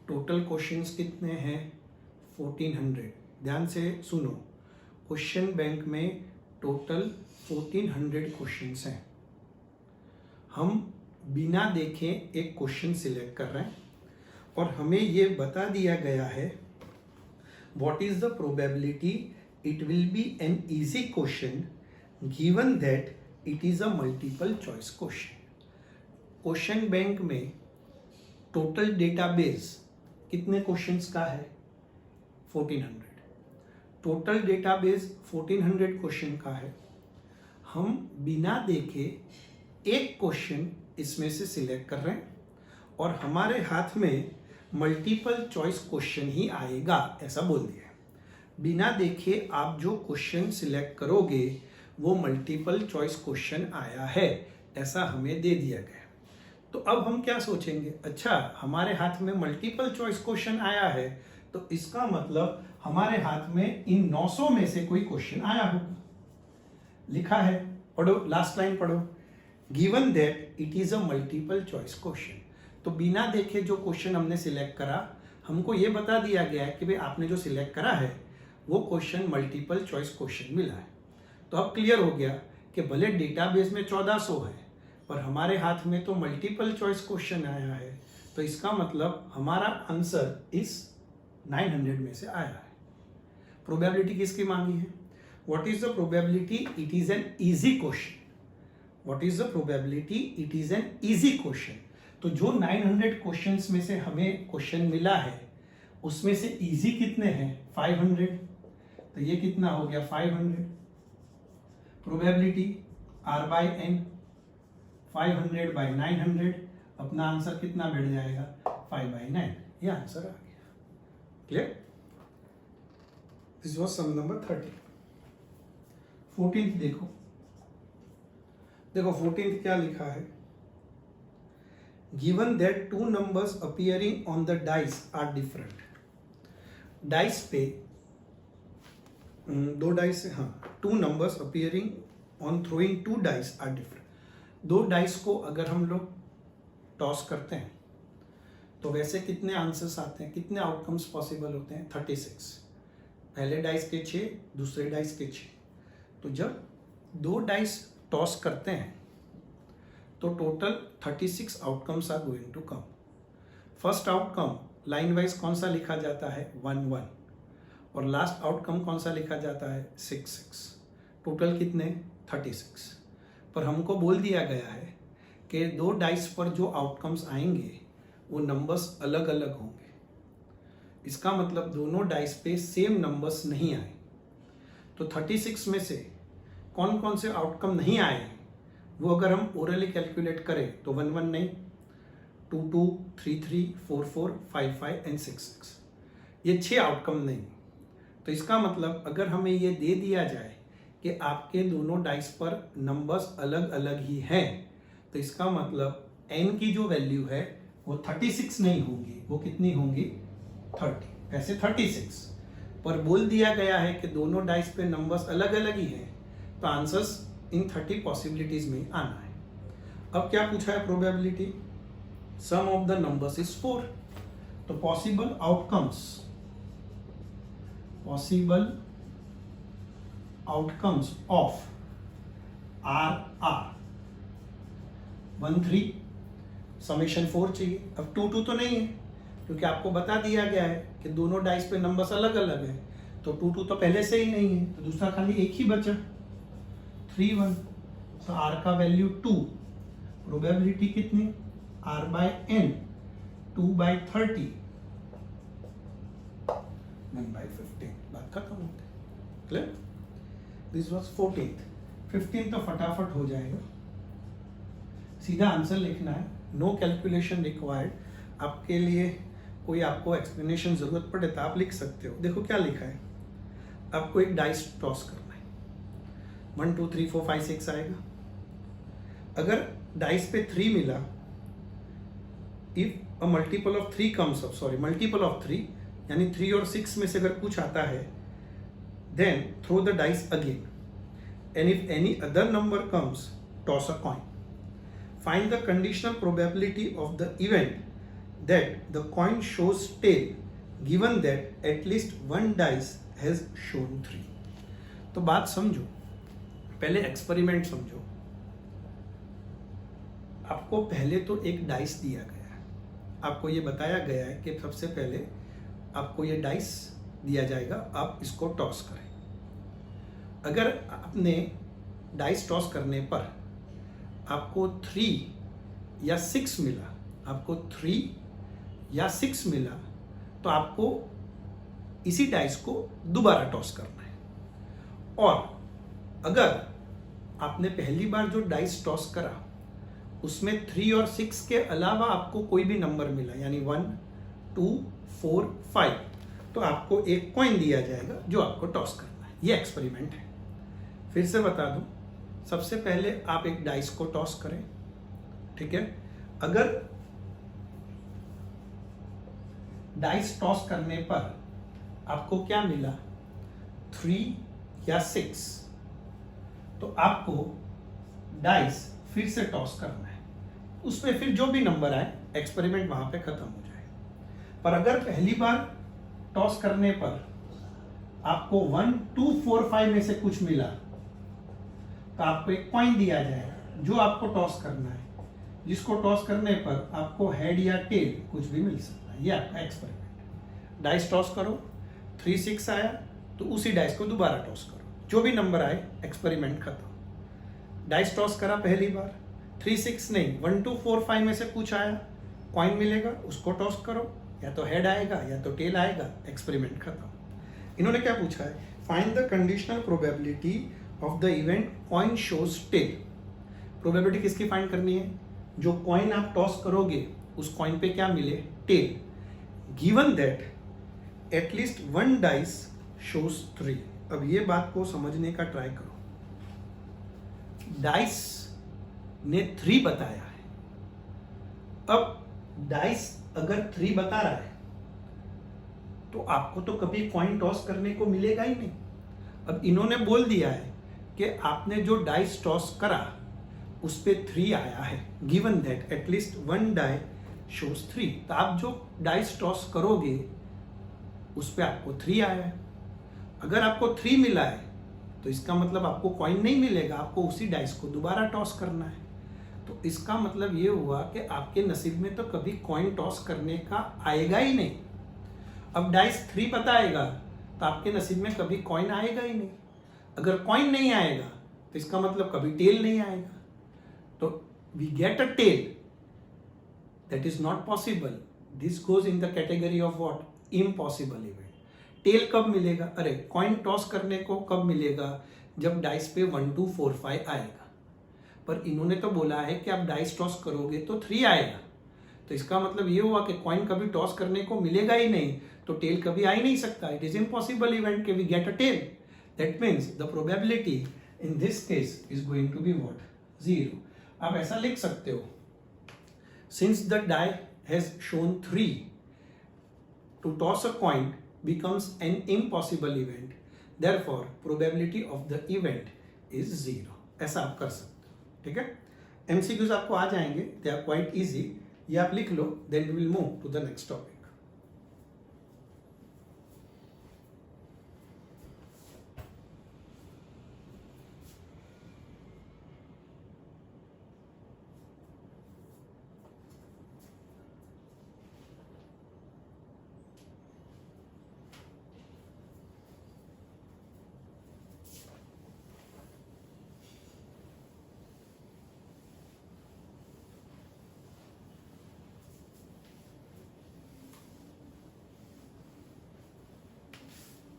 टोटल क्वेश्चंस कितने हैं? 1400। ध्यान से सुनो, क्वेश्चन बैंक में टोटल 1400 क्वेश्चंस हैं। हम बिना देखे एक क्वेश्चन सिलेक्ट कर रहे हैं और हमें ये बता दिया गया है what is the probability it will be an easy question given that it is a multiple choice question. Question bank में टोटल डेटाबेस कितने क्वेश्चंस का है? 1400। टोटल डेटाबेस 1400 क्वेश्चन का है। हम बिना देखे एक क्वेश्चन इसमें से सिलेक्ट कर रहे हैं और हमारे हाथ में मल्टीपल चॉइस क्वेश्चन ही आएगा, ऐसा बोल दिया है। बिना देखे आप जो क्वेश्चन सिलेक्ट करोगे वो मल्टीपल चॉइस क्वेश्चन आया है, ऐसा हमें दे दिया गया। तो अब हम क्या सोचेंगे? अच्छा, हमारे हाथ में मल्टीपल चॉइस क्वेश्चन आया है तो इसका मतलब हमारे हाथ में इन 900 में से कोई क्वेश्चन आया होगा। लिखा है, पढ़ो, लास्ट लाइन पढ़ो। Given that it is a multiple choice question. तो बिना देखे जो क्वेश्चन हमने सिलेक्ट करा, हमको ये बता दिया गया है कि भाई आपने जो सिलेक्ट करा है वो क्वेश्चन मल्टीपल चॉइस क्वेश्चन मिला है। तो अब क्लियर हो गया कि भले डेटाबेस में 1400 है पर हमारे हाथ में तो मल्टीपल चॉइस क्वेश्चन आया है, तो इसका मतलब हमारा आंसर इस 900 में से आया है। प्रोबेबिलिटी किसकी मांगी है? What is the probability it is an easy question. What is the probability it is an easy question. तो जो 900 क्वेश्चंस में से हमें क्वेश्चन मिला है उसमें से इजी कितने हैं? 500। तो ये कितना हो गया? 500। Probability r by n, 500 by 900, अपना आंसर कितना बैठ जाएगा? 5/9। ये आंसर आ गया। Clear? This was sum number 30। 14th देखो, 14th क्या लिखा है? Given that 2 numbers appearing on the dice are different। Dice पे 2 डाइस, हाँ, 2 numbers appearing on throwing 2 dice are different। 2 dice को अगर हम लोग टॉस करते हैं तो वैसे कितने आंसर्स आते हैं, कितने आउटकम्स पॉसिबल होते हैं? 36। पहले डाइस के 6, दूसरे डाइस के 6। तो जब 2 डाइस टॉस करते हैं तो total 36 outcomes are going to come. First outcome line wise कौन सा लिखा जाता है? 1 1। और लास्ट आउटकम कौन सा लिखा जाता है? 6 6। टोटल कितने? 36। पर हमको बोल दिया गया है कि 2 डाइस पर जो आउटकम्स आएंगे वो नंबर्स अलग अलग होंगे। इसका मतलब दोनों डाइस पे सेम नंबर्स नहीं आए। तो 36 में से कौन कौन से आउटकम नहीं आए वो अगर हम ओरली कैलकुलेट करें तो 1 1 नहीं, 2 2, 3 3, 4 4, 5 5 एंड 6 6। ये 6 आउटकम नहीं। तो इसका मतलब अगर हमें ये दे दिया जाए कि आपके दोनों डाइस पर नंबर्स अलग अलग ही हैं, तो इसका मतलब n की जो वैल्यू है वो 36 नहीं होगी, वो कितनी होंगी? 30। ऐसे 36 पर बोल दिया गया है कि दोनों डाइस पे नंबर्स अलग अलग ही हैं, तो आंसर्स इन 30 पॉसिबिलिटीज में आना है। अब क्या पूछा है? Probability sum of the numbers is 4। तो possible outcomes of are 1 3, summation 4 चाहिए। अब 2 2 तो नहीं है क्योंकि आपको बता दिया गया है कि दोनों डाइस पे नंबर्स अलग अलग है, तो 2 2 तो पहले से ही नहीं है, तो दूसरा खाली एक ही बचा 3 1। तो r का वैल्यू 2, प्रोबेबिलिटी कितनी, r बाय n 2/30 1/15, बात खत्म हो गई। क्लियर? This was 14th। 15 तो फटाफट हो जाएगा, सीधा आंसर लिखना है, नो कैलकुलेशन रिक्वायर्ड। आपके लिए कोई आपको एक्सप्लेनेशन जरूरत पड़े तो आप लिख सकते हो। देखो क्या लिखा है, आपको एक डाइस टॉस करना है, 1 2 3 4 5 6 आएगा। अगर डाइस पे 3 मिला, if a multiple of 3 comes up, sorry multiple of 3 यानी 3 और 6 में से अगर कुछ आता है, then throw the dice again and if any other number comes toss a coin. Find the conditional probability of the event that the coin shows tail given that at least one dice has shown 3। तो बात समझो, पहले experiment समझो। आपको पहले तो एक dice दिया गया है, आपको ये बताया गया है कि सबसे पहले आपको ये डाइस दिया जाएगा, आप इसको टॉस करें। अगर आपने डाइस टॉस करने पर आपको 3 या 6 मिला, आपको 3 या 6 मिला, तो आपको इसी डाइस को दोबारा टॉस करना है। और अगर आपने पहली बार जो डाइस टॉस करा उसमें 3 और 6 के अलावा आपको कोई भी नंबर मिला, यानी 1 2 4 5, तो आपको एक कॉइन दिया जाएगा जो आपको टॉस करना है। ये एक्सपेरिमेंट है। फिर से बता दूं, सबसे पहले आप एक डाइस को टॉस करें, ठीक है। अगर डाइस टॉस करने पर आपको क्या मिला, 3 या 6, तो आपको डाइस फिर से टॉस करना है, उसमें फिर जो भी नंबर आए एक्सपेरिमेंट वहां पे खत्म हो जाएगा। पर अगर पहली बार टॉस करने पर आपको 1 2 4 5 में से कुछ मिला, तो आपको एक कॉइन दिया जाएगा जो आपको टॉस करना है, जिसको टॉस करने पर आपको हेड या टेल कुछ भी मिल सकता है। ये आपका एक्सपेरिमेंट। डाइस टॉस करो, 3 6 आया तो उसी डाइस को दोबारा टॉस करो, जो भी नंबर आए एक्सपेरिमेंट खत्म। डाइस टॉस करा पहली बार, 3 6 नहीं, 1 2 4 5 में से कुछ आया, कॉइन मिलेगा, उसको टॉस करो, या तो हेड आएगा या तो टेल आएगा, एक्सपेरिमेंट खत्म। इन्होंने क्या पूछा है, find the conditional probability of the event coin shows tail. Probability किसकी फाइंड करनी है, जो कॉइन आप टॉस करोगे उस कॉइन पे क्या मिले, tail, given that at least 1 dice shows 3। अब ये बात को समझने का ट्राई करो। डाइस ने 3 बताया है, अब डाइस अगर 3 बता रहा है तो आपको तो कभी कॉइन टॉस करने को मिलेगा ही नहीं। अब इन्होंने बोल दिया है कि आपने जो डाइस टॉस करा उस पे 3 आया है, given that at least 1 die shows 3। तो आप जो डाइस टॉस करोगे उस पे आपको 3 आया है। अगर आपको 3 मिला है तो इसका मतलब आपको कॉइन नहीं मिलेगा, आपको उसी डाइस को दोबारा टॉस करना है। तो इसका मतलब ये हुआ कि आपके नसीब में तो कभी कॉइन टॉस करने का आएगा ही नहीं। अब डाइस 3 बताएगा तो आपके नसीब में कभी कॉइन आएगा ही नहीं। अगर कॉइन नहीं आएगा तो इसका मतलब कभी टेल नहीं आएगा। तो we get a tail, that is not possible, this goes in the category of what, impossible event. Tail कब मिलेगा, अरे कॉइन टॉस करने को कब मिलेगा, जब डाइस पे 1 2 4 5 आएगा। पर इन्होंने तो बोला है कि आप डाइस टॉस करोगे तो 3 आएगा, तो इसका मतलब ये हुआ कि कॉइन कभी टॉस करने को मिलेगा ही नहीं, तो टेल कभी आ ही नहीं सकता। इट इज इम्पॉसिबल इवेंट के we get a tail. That means the probability in this case is going to be what, 0। आप ऐसा लिख सकते हो, since the die has shown 3, to toss a coin becomes an impossible event, therefore probability of the event is 0। ऐसा आप कर सकते हो, ठीक है। एमसीक्यूज आपको आ जाएंगे, दे आर क्वाइट इजी, ये आप लिख लो, then we will move to the next topic.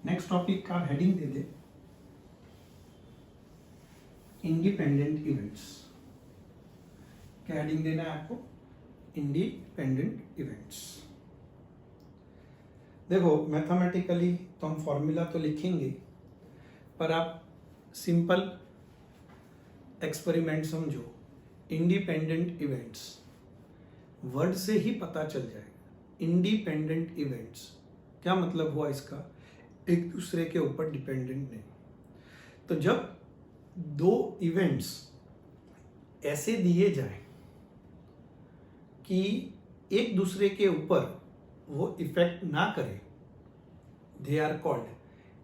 Next topic का हेडिंग दे दे इंडिपेंडेंट इवेंट्स। क्या हेडिंग देना है आपको? Independent events. देखो मैथमेटिकली तो हम फॉर्मूला तो लिखेंगे, पर आप सिंपल एक्सपेरिमेंट समझो। इंडिपेंडेंट इवेंट्स वर्ड से ही पता चल जाएगा। इंडिपेंडेंट इवेंट्स क्या मतलब हुआ इसका? एक दूसरे के ऊपर डिपेंडेंट नहीं। तो जब दो इवेंट्स ऐसे दिए जाए कि एक दूसरे के ऊपर वो इफेक्ट ना करे, they are called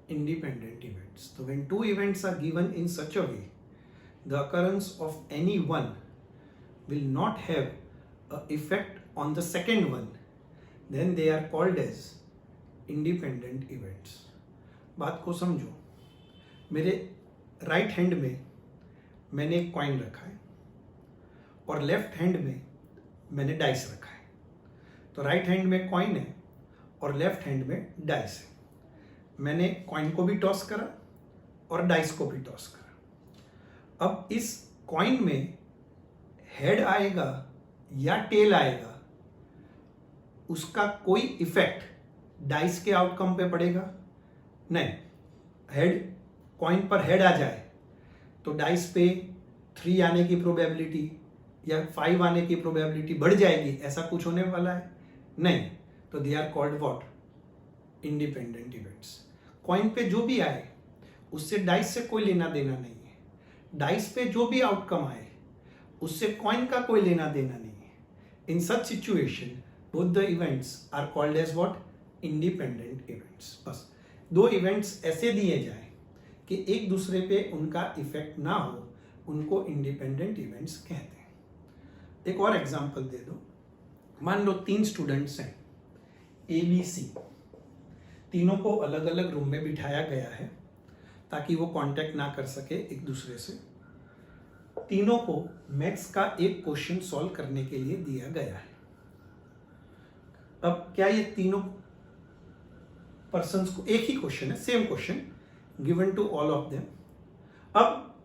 independent events. So when two events are given in such a way, the occurrence of any one will not have an effect on the second one, then they are called as independent events. बात को समझो। मेरे right hand में मैंने एक coin रखा है और लेफ्ट हैंड में मैंने डाइस रखा है। तो राइट हैंड में कॉइन है और लेफ्ट हैंड में डाइस है। मैंने कॉइन को भी टॉस करा और डाइस को भी टॉस करा। अब इस कॉइन में हेड आएगा या टेल आएगा, उसका कोई इफेक्ट डाइस के आउटकम पे पड़ेगा नहीं। हेड कॉइन पर हेड आ जाए तो डाइस पे 3 आने की प्रोबेबिलिटी या 5 आने की प्रोबेबिलिटी बढ़ जाएगी, ऐसा कुछ होने वाला है नहीं। तो they are called what? Independent events. Coin पे जो भी आए उससे डाइस से कोई लेना देना नहीं है। डाइस पे जो भी आउटकम आए उससे कॉइन का कोई लेना देना नहीं है। In such situation both the events are called as what? Independent events. बस दो इवेंट्स ऐसे दिए जाए कि एक दूसरे पे उनका इफेक्ट ना हो, उनको इंडिपेंडेंट इवेंट्स कहते हैं। एक और एग्जांपल दे दो। मान लो 3 स्टूडेंट्स हैं ए बी सी, तीनों को अलग अलग रूम में बिठाया गया है ताकि वो कांटेक्ट ना कर सके एक दूसरे से। तीनों को मैथ्स का एक क्वेश्चन सॉल्व करने के लिए दिया गया है। अब क्या ये तीनों पर्सन्स को एक ही क्वेश्चन है, same question given to all of them. अब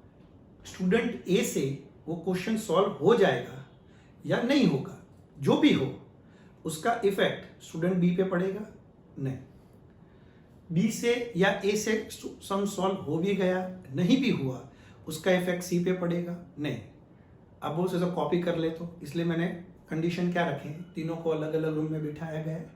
स्टूडेंट ए से वो क्वेश्चन सॉल्व हो जाएगा या नहीं होगा, जो भी हो उसका इफेक्ट स्टूडेंट बी पे पड़ेगा नहीं। बी से या ए से सम सॉल्व हो भी गया, नहीं भी हुआ, उसका इफेक्ट सी पे पड़ेगा नहीं। अब वो से कॉपी कर ले तो इसलिए मैंने कंडीशन क्या रखे हैं? तीनों को अलग अलग रूम में बिठाया गया है,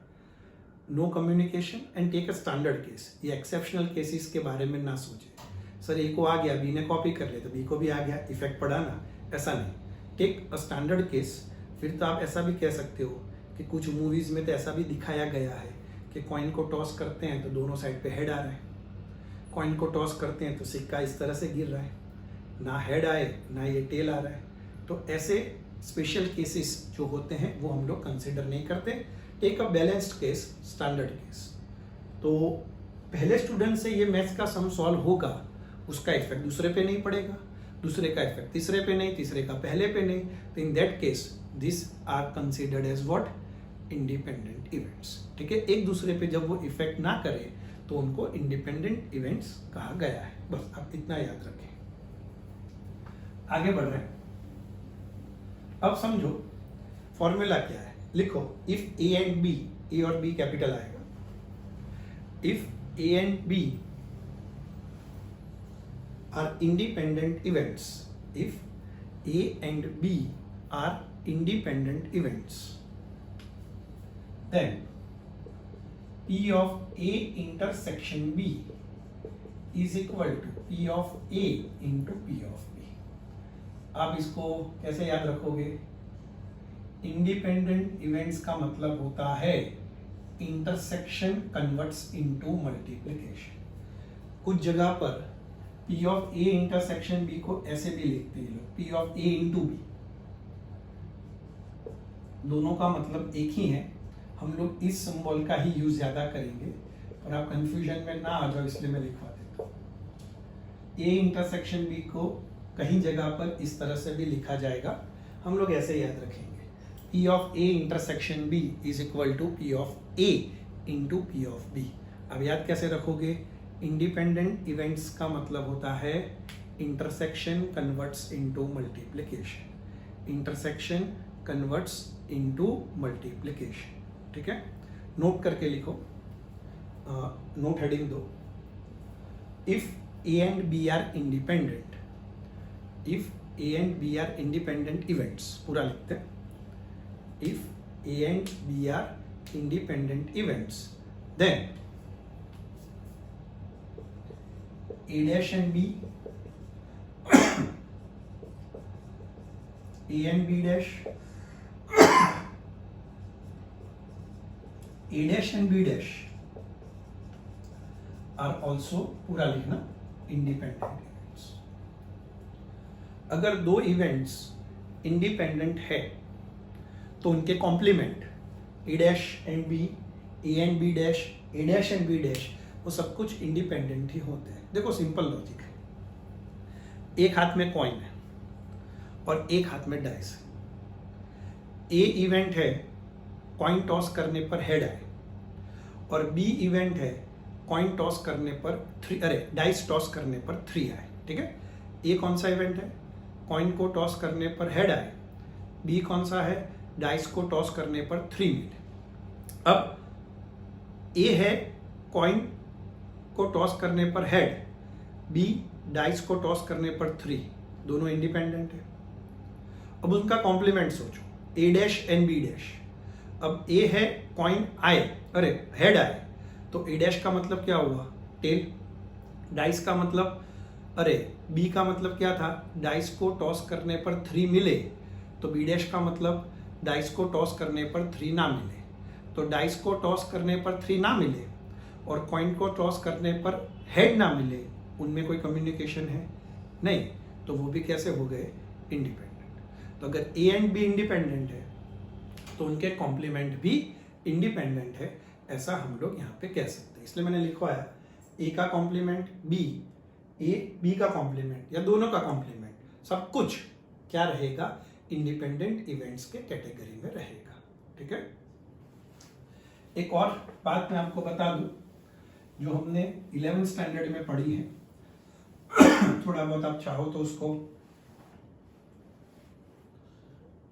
no communication and take a standard case. ये एक्सेप्शनल केसेस के बारे में ना सोचे सर ए को आ गया, बी ने कॉपी कर लिया तो बी को भी आ गया, इफेक्ट पड़ा ना, ऐसा नहीं। Take a standard case. फिर तो आप ऐसा भी कह सकते हो कि कुछ मूवीज में तो ऐसा भी दिखाया गया है कि कॉइन को टॉस करते हैं तो दोनों साइड पे हेड आ रहा है, कॉइन को टॉस करते हैं तो सिक्का इस तरह से गिर रहा है, ना हेड आए ना ये टेल आ रहा है। तो ऐसे स्पेशल केसेस जो होते हैं वो हम लोग कंसिडर नहीं करते। Take a balanced case, standard case. तो पहले स्टूडेंट से ये मैथ्स का सम सॉल्व होगा, उसका इफेक्ट दूसरे पे नहीं पड़ेगा, दूसरे का इफेक्ट तीसरे पे नहीं, तीसरे का पहले पे नहीं। तो in that case this are considered as what? Independent events. ठीक है, एक दूसरे पे जब वो इफेक्ट ना करे तो उनको इंडिपेंडेंट इवेंट्स कहा गया है। बस आप इतना याद रखें। आगे बढ़ रहे हैं। अब समझो फॉर्मूला क्या है, लिखो। If A and B, A और बी कैपिटल आएगा, if A and B are independent events, if A and B are independent events, then P of A intersection B is equal to P of A into P of B. आप इसको कैसे याद रखोगे? Independent events का मतलब होता है intersection converts into multiplication. कुछ जगह पर P of A intersection B को ऐसे भी लिखते हैं लोग, P of A into B। दोनों का मतलब एक ही है। हम लोग इस सिंबल का ही यूज ज्यादा करेंगे और आप कंफ्यूजन में ना आ जाओ, इसलिए मैं लिखवा देता हूँ। ए इंटरसेक्शन बी को कहीं जगह पर इस तरह से भी लिखा जाएगा, हम लोग ऐसे याद रखेंगे। P of A intersection B is equal to P of A into P of B. अब याद कैसे रखोगे? इंडिपेंडेंट इवेंट्स का मतलब होता है intersection converts into multiplication, intersection converts into multiplication. ठीक है, नोट करके लिखो, नोट हेडिंग दो, if A and B are independent, if A and B are independent events, पूरा लिखते हैं, if A and B are independent events, then A dash and B, A and B dash, A dash and B dash are also, पूरा लिखना, independent events. अगर दो events independent है तो उनके complement A dash and B, A and B dash, A dash and B dash, वो सब कुछ इंडिपेंडेंट ही होते हैं। देखो सिंपल लॉजिक है, एक हाथ में कॉइन है और एक हाथ में डाइस है। ए इवेंट है कॉइन टॉस करने पर हेड आए, और बी इवेंट है कॉइन टॉस करने पर डाइस टॉस करने पर 3 आए। ठीक है, ए कौन सा इवेंट है? कॉइन को टॉस करने पर हेड आए। बी कौन सा है? डाइस को टॉस करने पर 3 मिले। अब ए है कॉइन को टॉस करने पर हेड, बी डाइस को टॉस करने पर 3, दोनों इंडिपेंडेंट है। अब उनका कॉम्प्लीमेंट सोचो, ए डैश एंड बी डैश। अब ए है कॉइन आए, हेड आए, तो ए डैश का मतलब क्या हुआ? टेल। डाइस का मतलब, बी का मतलब क्या था? डाइस को टॉस करने पर 3 मिले, तो बी डैश का मतलब डाइस को टॉस करने पर 3 ना मिले। तो डाइस को टॉस करने पर 3 ना मिले और कॉइन को टॉस करने पर हेड ना मिले, उनमें कोई कम्युनिकेशन है नहीं, तो वो भी कैसे हो गए? इंडिपेंडेंट। तो अगर ए एंड बी इंडिपेंडेंट है तो उनके कॉम्प्लीमेंट भी इंडिपेंडेंट है, ऐसा हम लोग यहाँ पे कह सकते हैं। इसलिए मैंने लिखा है ए का कॉम्प्लीमेंट बी, ए बी का कॉम्प्लीमेंट, या दोनों का कॉम्प्लीमेंट, सब कुछ क्या रहेगा? इंडिपेंडेंट इवेंट्स के कैटेगरी में रहेगा। ठीक है, एक और बात मैं आपको बता दूं जो हमने 11th स्टैंडर्ड में पढ़ी है, थोड़ा बहुत आप चाहो तो उसको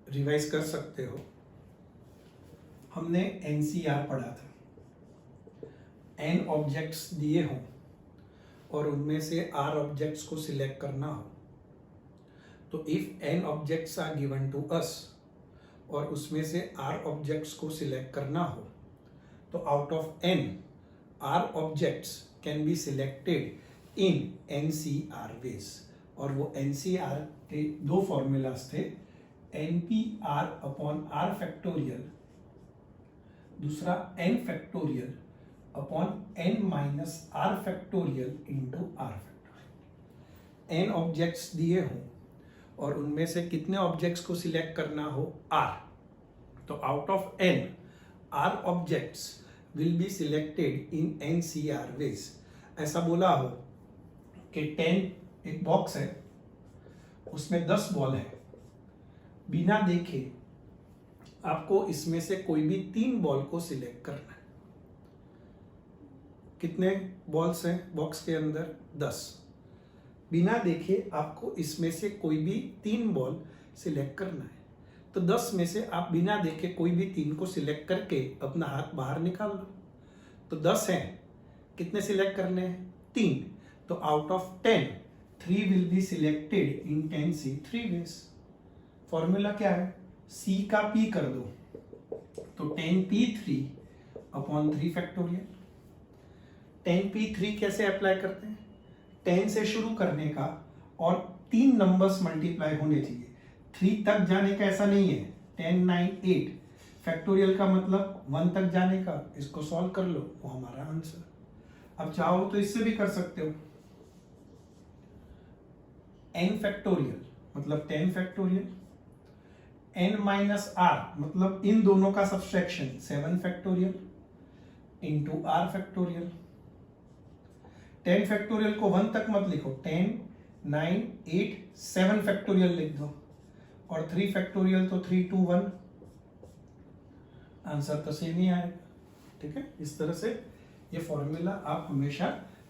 रिवाइज कर सकते हो। हमने NCR पढ़ा था, N ऑब्जेक्ट्स दिए हों और उनमें से R ऑब्जेक्ट्स को सिलेक्ट करना हो, तो if N objects are given to us और उसमें से R ऑब्जेक्ट्स को सिलेक्ट करना हो, तो out of N R objects can be selected in NCR ways, और वो NCR के 2 फॉर्मूलाज थे, NPR अपॉन R फैक्टोरियल, दूसरा N factorial upon N minus R factorial into R factorial. N objects दिए हों और उनमें से कितने ऑब्जेक्ट्स को सिलेक्ट करना हो? R, तो out of N R objects will be selected in NCR ways। ऐसा बोला हो कि 10 एक बॉक्स है, उसमें 10 बॉल है, बिना देखे आपको इसमें से कोई भी 3 बॉल को सिलेक्ट करना है। कितने बॉल्स हैं बॉक्स के अंदर? 10। बिना देखे आपको इसमें से कोई भी 3 बॉल सिलेक्ट करना है, तो 10 में से आप बिना देखे कोई भी 3 को सिलेक्ट करके अपना हाथ बाहर निकाल लो। तो 10 हैं, कितने सिलेक्ट करने हैं? 3। तो out of 10 3 will be selected in 10C 3 ways. Formula क्या है? C का P कर दो, तो 10P3 अपॉन 3 फैक्टोरियल। 10P3 कैसे अप्लाई करते हैं? 10 से शुरू करने का और 3 नंबर्स मल्टीप्लाई होने चाहिए, 3 तक जाने का ऐसा नहीं है। 10 9 8 फैक्टोरियल का मतलब 1 तक जाने का, इसको सॉल्व कर लो, वो हमारा आंसर। अब चाहो तो इससे भी कर सकते हो, n फैक्टोरियल मतलब 10 फैक्टोरियल, n माइनस r मतलब इन दोनों का subtraction 7 factorial into r factorial. 10 factorial को 1 तक मत लिखो, 10 9 8 7 फैक्टोरियल लिख दो, और 3 फैक्टोरियल तो 3 2 1, आंसर तो सेम ही आएगा। ठीक है, इस तरह से ये फॉर्मूला आप हमेशा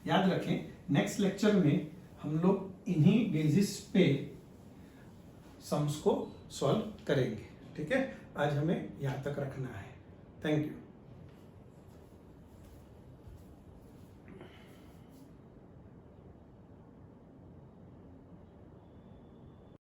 याद रखें। नेक्स्ट लेक्चर में हम लोग इन्हीं बेसिस पे सम्स को सॉल्व करेंगे। ठीक है, आज हमें यहाँ तक रखना है। Thank you.